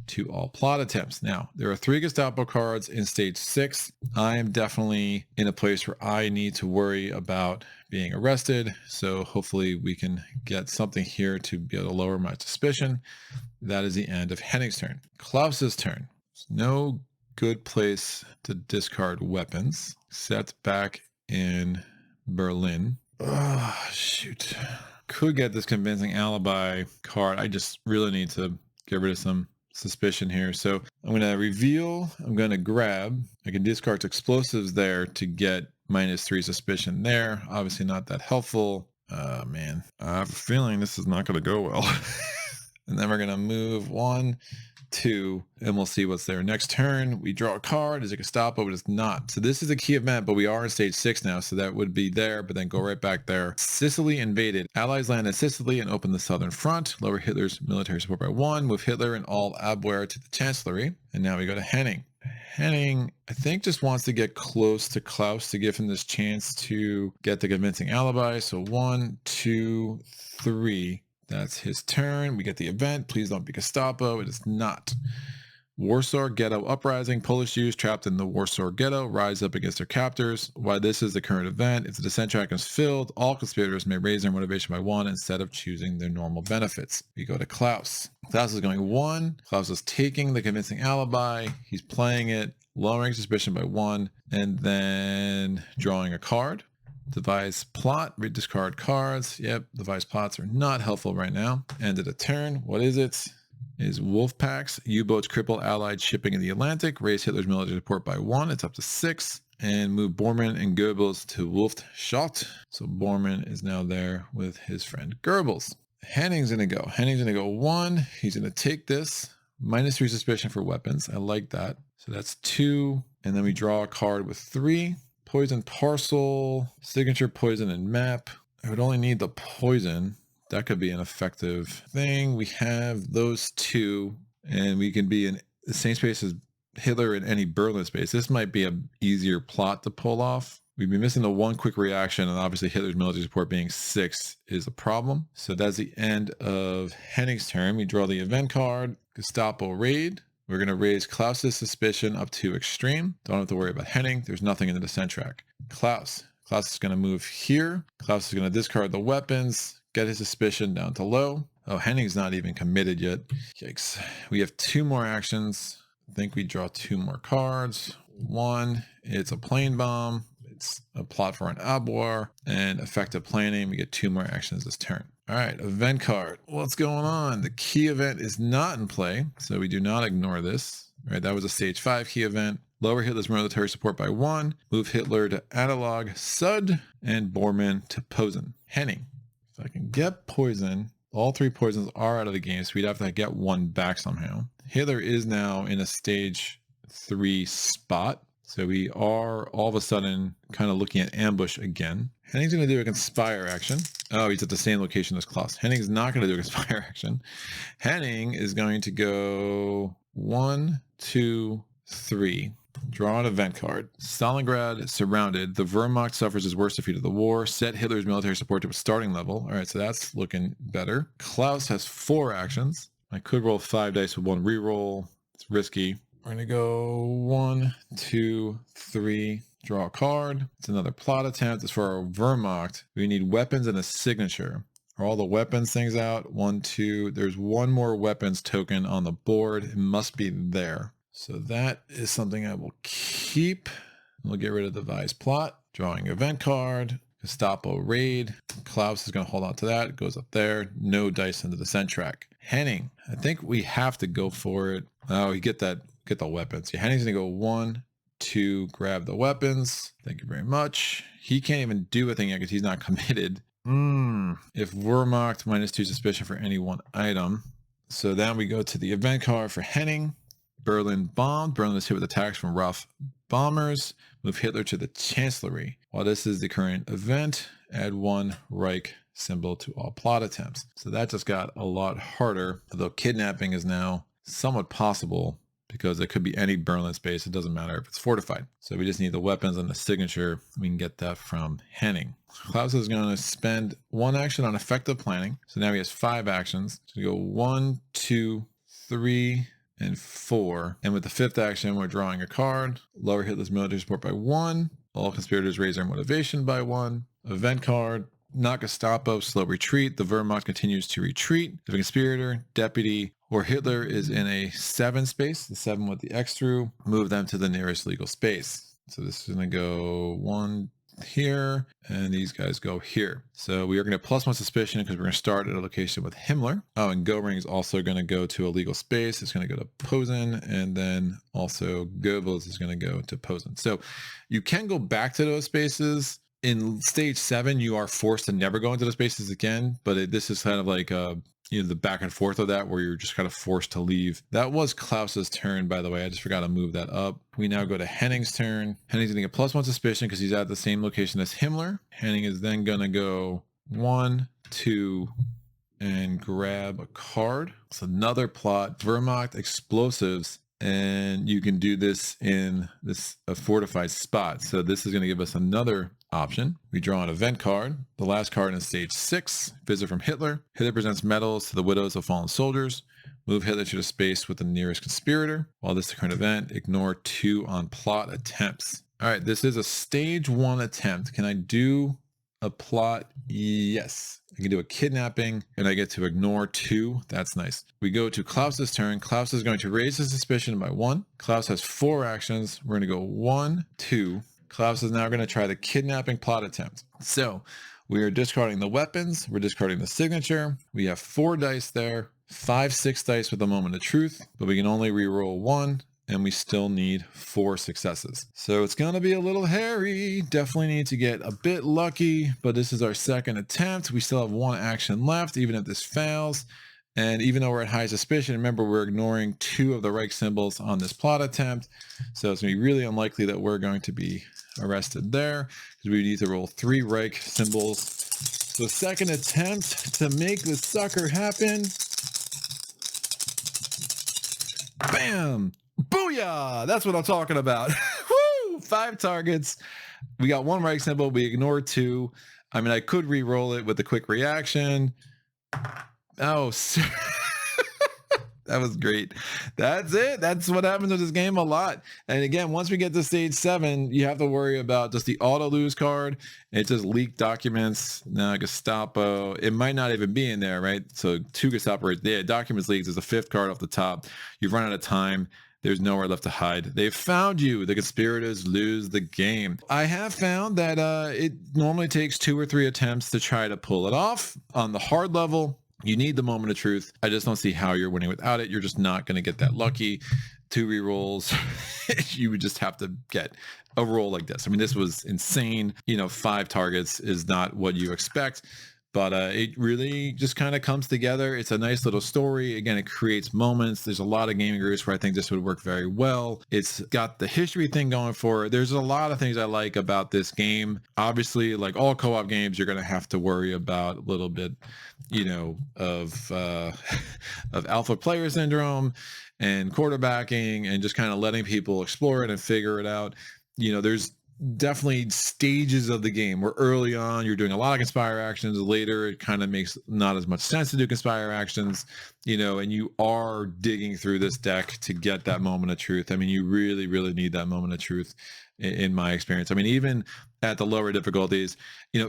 to all plot attempts. Now, there are 3 Gestapo cards in stage 6. I am definitely in a place where I need to worry about being arrested. So hopefully we can get something here to be able to lower my suspicion. That is the end of Henning's turn. Klaus's turn. There's no good place to discard weapons, except back in Berlin. Oh, shoot. Could get this convincing alibi card. I just really need to get rid of some suspicion here. So I'm going to reveal. I'm going to grab. I can discard explosives there to get -3 suspicion there. Obviously not that helpful. Man, I have a feeling this is not going to go well. And then we're going to move 1, 2, and we'll see what's there. Next turn, we draw a card. Is it Gestapo? But it's not. So this is a key event, but we are in stage 6 now. So that would be there, but then go right back there. Sicily invaded. Allies land in Sicily and open the southern front. Lower Hitler's military support by 1. Move Hitler and all Abwehr to the Chancellery. And now we go to Henning. Henning, I think, just wants to get close to Klaus to give him this chance to get the convincing alibi. So 1, 2, 3. That's his turn. We get the event. Please don't be Gestapo. It is not. Warsaw Ghetto Uprising. Polish Jews trapped in the Warsaw Ghetto rise up against their captors. Why this is the current event. If the descent track is filled, all conspirators may raise their motivation by 1 instead of choosing their normal benefits. We go to Klaus. Klaus is going 1. Klaus is taking the convincing alibi. He's playing it, lowering suspicion by 1, and then drawing a card. Devise plot, discard cards. Yep, devise plots are not helpful right now. End of the turn. What is it? Is wolf packs, U-boats cripple Allied shipping in the Atlantic, raise Hitler's military support by 1. It's up to 6. And move Bormann and Goebbels to Wolfschott. So Bormann is now there with his friend Goebbels. Henning's going to go. Henning's going to go 1. He's going to take this. -3 suspicion for weapons. I like that. So that's 2. And then we draw a card with 3. Poison parcel, signature poison and map. I would only need the poison. That could be an effective thing. We have those 2, and we can be in the same space as Hitler in any Berlin space. This might be an easier plot to pull off. We'd be missing the 1 quick reaction, and obviously Hitler's military support being 6 is a problem. So that's the end of Henning's turn. We draw the event card, Gestapo raid. We're going to raise Klaus's suspicion up to extreme. Don't have to worry about Henning. There's nothing in the descent track. Klaus is going to move here. Klaus is going to discard the weapons, get his suspicion down to low. Oh, Henning's not even committed yet. Yikes. We have 2 more actions. I think we draw 2 more cards. 1, it's a plane bomb. It's a plot for an Abwehr and effective planning. We get 2 more actions this turn. All right, event card. What's going on? The key event is not in play, so we do not ignore this. All right, that was a stage 5 key event. Lower Hitler's military support by 1. Move Hitler to analog Sud and Bormann to Posen. Henning. If I can get poison, all 3 poisons are out of the game, so we'd have to get 1 back somehow. Hitler is now in a stage 3 spot. So we are all of a sudden kind of looking at ambush again. Henning's going to do a conspire action. Oh, he's at the same location as Klaus. Henning's not going to do a conspire action. Henning is going to go 1, 2, 3. Draw an event card. Stalingrad surrounded. The Wehrmacht suffers his worst defeat of the war. Set Hitler's military support to a starting level. All right, so that's looking better. Klaus has 4 actions. I could roll 5 dice with 1 reroll. It's risky. We're going to go 1, 2, 3, draw a card. It's another plot attempt. It's for our Wehrmacht. We need weapons and a signature. Are all the weapons things out? 1, 2. There's 1 more weapons token on the board. It must be there. So that is something I will keep. We'll get rid of the devised plot. Drawing event card. Gestapo raid. Klaus is going to hold on to that. It goes up there. No dice into the descent track. Henning, I think we have to go for it. Oh, you get the weapons. Yeah, Henning's going to go 1, 2, grab the weapons. Thank you very much. He can't even do a thing yet because he's not committed. If we're marked, -2 suspicion for any one item. So then we go to the event card for Henning. Berlin bombed. Berlin is hit with attacks from Rough bombers. Move Hitler to the Chancellery. While this is the current event, add 1 Reich symbol to all plot attempts. So that just got a lot harder, although kidnapping is now somewhat possible because it could be any Berlin space. It doesn't matter if it's fortified. So we just need the weapons and the signature. We can get that from Henning. Klaus is going to spend 1 action on effective planning. So now he has 5 actions. So we go 1, 2, 3, and 4. And with the 5th action, we're drawing a card. Lower Hitler's military support by 1. All conspirators raise their motivation by 1. Event card. Not Gestapo, slow retreat. The Wehrmacht continues to retreat. If a conspirator, deputy, or Hitler is in a 7 space, the 7 with the X through, move them to the nearest legal space. So this is going to go 1 here, and these guys go here. So we are going to +1 suspicion because we're going to start at a location with Himmler. Oh, and Goring is also going to go to a legal space. It's going to go to Posen, and then also Goebbels is going to go to Posen. So you can go back to those spaces. In stage 7, you are forced to never go into those spaces again, but this is kind of like the back and forth of that where you're just kind of forced to leave. That was Klaus's turn, by the way. I just forgot to move that up. We now go to Henning's turn. Henning's going to get +1 suspicion because he's at the same location as Himmler. Henning is then going to go 1, 2, and grab a card. It's another plot. Wehrmacht explosives. And you can do this in a fortified spot. So this is going to give us another option. We draw an event card. The last card in stage 6, visit from Hitler. Hitler presents medals to the widows of fallen soldiers. Move Hitler to the space with the nearest conspirator. While this is the current event, ignore 2 on plot attempts. All right, this is a stage 1 attempt. Can I do a plot? Yes. I can do a kidnapping, and I get to ignore 2. That's nice. We go to Klaus's turn. Klaus is going to raise his suspicion by 1. Klaus has 4 actions. We're going to go 1, 2. Klaus is now going to try the kidnapping plot attempt. So we are discarding the weapons. We're discarding the signature. We have 4 dice there, 5, 6 dice with a moment of truth, but we can only re-roll 1. And we still need 4 successes. So it's going to be a little hairy. Definitely need to get a bit lucky, but this is our 2nd attempt. We still have 1 action left, even if this fails. And even though we're at high suspicion, remember we're ignoring 2 of the Reich symbols on this plot attempt. So it's going to be really unlikely that we're going to be arrested there because we need to roll 3 Reich symbols. So 2nd attempt to make the sucker happen. Bam! Booyah! That's what I'm talking about. Woo! 5 targets. We got 1 Reich symbol. We ignored 2. I mean, I could re-roll it with a quick reaction. Oh, that was great. That's it. That's what happens with this game a lot. And again, once we get to stage 7, you have to worry about just the auto lose card. It just leaked documents. Now Gestapo. It might not even be in there, right? So 2 Gestapo right there. Documents leaks. There's a 5th card off the top. You've run out of time. There's nowhere left to hide. They've found you. The conspirators lose the game. I have found that it normally takes 2 or 3 attempts to try to pull it off. On the hard level, you need the moment of truth. I just don't see how you're winning without it. You're just not going to get that lucky. 2 re-rolls. You would just have to get a roll like this. I mean, this was insane. 5 targets is not what you expect. But it really just kind of comes together. It's a nice little story. Again, it creates moments. There's a lot of gaming groups where I think this would work very well. It's got the history thing going for it. There's a lot of things I like about this game. Obviously, like all co-op games, you're going to have to worry about a little bit, of alpha player syndrome and quarterbacking and just kind of letting people explore it and figure it out. There's definitely stages of the game where early on you're doing a lot of conspire actions. Later it kind of makes not as much sense to do conspire actions, and you are digging through this deck to get that moment of truth. I mean, you really, really need that moment of truth in my experience. I mean, even at the lower difficulties,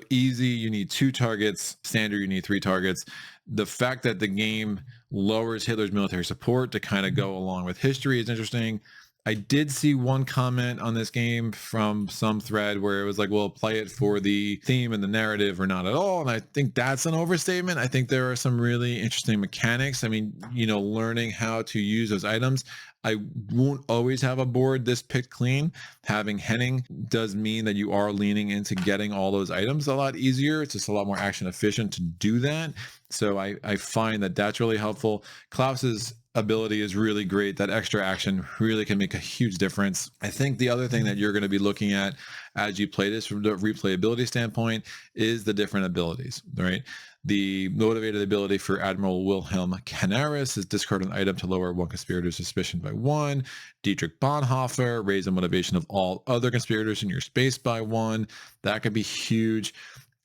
easy, you need 2 targets, standard, you need 3 targets. The fact that the game lowers Hitler's military support to kind of go along with history is interesting. I did see one comment on this game from some thread where it was like, well, play it for the theme and the narrative or not at all. And I think that's an overstatement. I think there are some really interesting mechanics. I mean, learning how to use those items. I won't always have a board this picked clean. Having Henning does mean that you are leaning into getting all those items a lot easier. It's just a lot more action efficient to do that. So I find that that's really helpful. Klaus's ability is really great. That extra action really can make a huge difference. I think the other thing that you're going to be looking at as you play this from the replayability standpoint is the different abilities, right? The motivated ability for Admiral Wilhelm Canaris is discard an item to lower one conspirator's suspicion by 1. Dietrich Bonhoeffer, raise the motivation of all other conspirators in your space by 1. That could be huge.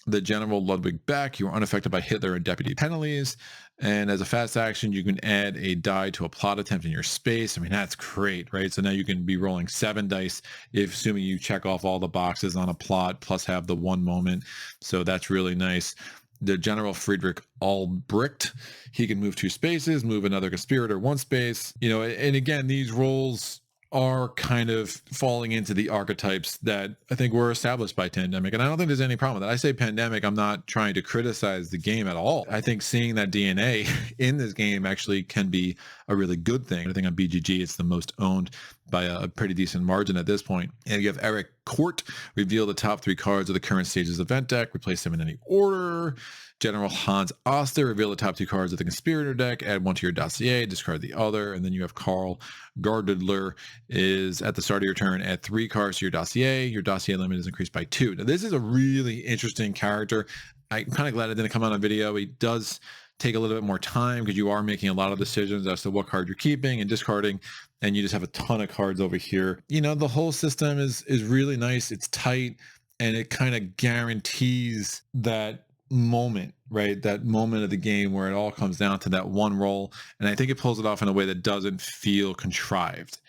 The General Ludwig Beck, you are unaffected by Hitler and deputy penalties. And as a fast action, you can add a die to a plot attempt in your space. I mean, that's great, right? So now you can be rolling 7 dice, if assuming you check off all the boxes on a plot, plus have the one moment. So that's really nice. The General Friedrich Albrecht, he can move 2 spaces, move another conspirator 1 space. And again, these roles are kind of falling into the archetypes that I think were established by Pandemic. And I don't think there's any problem with that. I say Pandemic, I'm not trying to criticize the game at all. I think seeing that DNA in this game actually can be a really good thing. I think on BGG, it's the most owned by a pretty decent margin at this point. And you have Eric Court, reveal the top 3 cards of the current stage's event deck, replace them in any order. General Hans Oster, reveal the top 2 cards of the Conspirator deck, add 1 to your dossier, discard the other. And then you have Karl Gardadler is at the start of your turn, add 3 cards to your dossier. Your dossier limit is increased by 2. Now, this is a really interesting character. I'm kind of glad it didn't come out on video. It does take a little bit more time because you are making a lot of decisions as to what card you're keeping and discarding, and you just have a ton of cards over here. The whole system is really nice. It's tight, and it kind of guarantees that moment, right? That moment of the game where it all comes down to that one roll. And I think it pulls it off in a way that doesn't feel contrived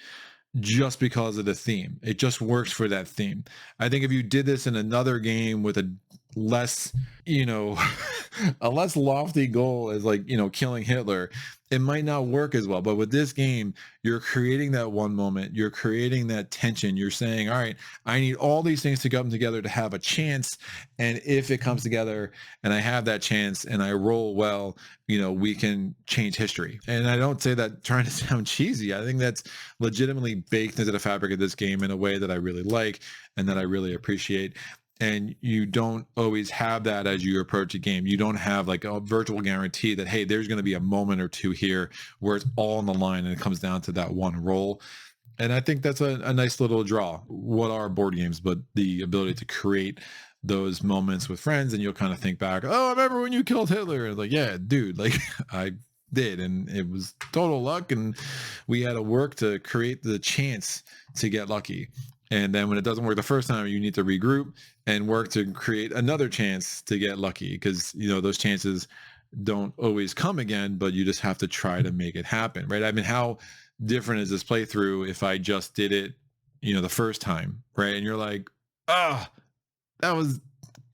just because of the theme. It just works for that theme. I think if you did this in another game with a less, a less lofty goal as killing Hitler, it might not work as well. But with this game, you're creating that one moment, you're creating that tension. You're saying, all right, I need all these things to come together to have a chance. And if it comes together and I have that chance and I roll well, we can change history. And I don't say that trying to sound cheesy. I think that's legitimately baked into the fabric of this game in a way that I really like and that I really appreciate. And you don't always have that as you approach a game. You don't have like a virtual guarantee that, hey, there's going to be a moment or two here where it's all on the line and it comes down to that one roll. And I think that's a nice little draw. What are board games but the ability to create those moments with friends? And you'll kind of think back, oh, I remember when you killed Hitler. And like, yeah, dude, like I did. And it was total luck. And we had to work to create the chance to get lucky. And then when it doesn't work the first time, you need to regroup and work to create another chance to get lucky, because those chances don't always come again, but you just have to try to make it happen, right? I mean, how different is this playthrough if I just did it, the first time, right? And you're like, that was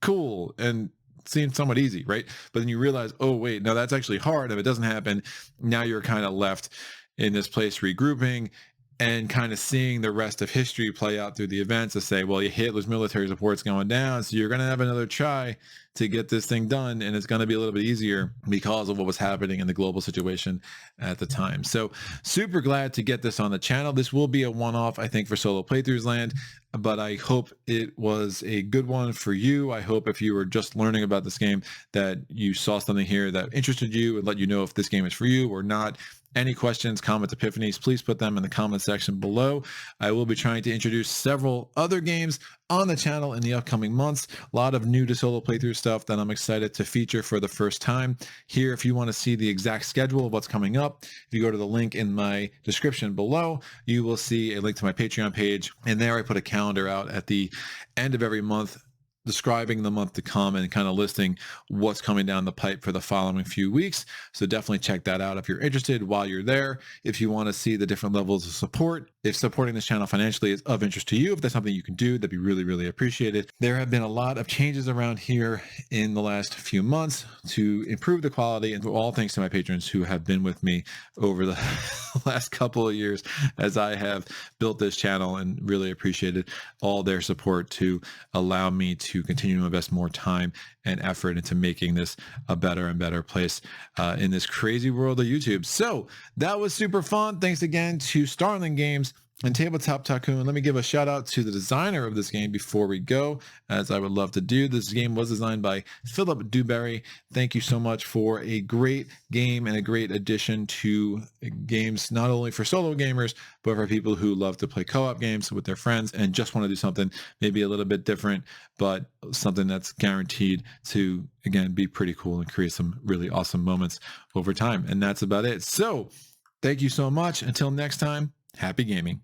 cool and seemed somewhat easy, right? But then you realize, oh wait, no, that's actually hard. If it doesn't happen, now you're kind of left in this place regrouping and kind of seeing the rest of history play out through the events to say, well, Hitler's military support's going down, so you're going to have another try to get this thing done, and it's going to be a little bit easier because of what was happening in the global situation at the time. So super glad to get this on the channel. This will be a one-off, I think, for Solo Playthroughs Land, but I hope it was a good one for you. I hope if you were just learning about this game that you saw something here that interested you and let you know if this game is for you or not. Any questions, comments, epiphanies, please put them in the comment section below. I will be trying to introduce several other games on the channel in the upcoming months. A lot of new to solo playthrough stuff that I'm excited to feature for the first time. Here, if you want to see the exact schedule of what's coming up, if you go to the link in my description below, you will see a link to my Patreon page. And there I put a calendar out at the end of every month describing the month to come and kind of listing what's coming down the pipe for the following few weeks. So definitely check that out if you're interested while you're there. If you want to see the different levels of support, if supporting this channel financially is of interest to you, if that's something you can do, that'd be really, really appreciated. There have been a lot of changes around here in the last few months to improve the quality, and all thanks to my patrons who have been with me over the last couple of years as I have built this channel, and really appreciated all their support to allow me to continue to invest more time and effort into making this a better and better place in this crazy world of YouTube. So that was super fun. Thanks again to Starling Games and Tabletop Tycoon. Let me give a shout out to the designer of this game before we go, as I would love to do. This game was designed by Philip duBarry. Thank you so much for a great game and a great addition to games, not only for solo gamers, but for people who love to play co-op games with their friends and just want to do something maybe a little bit different, but something that's guaranteed to, again, be pretty cool and create some really awesome moments over time. And that's about it. So thank you so much. Until next time, happy gaming.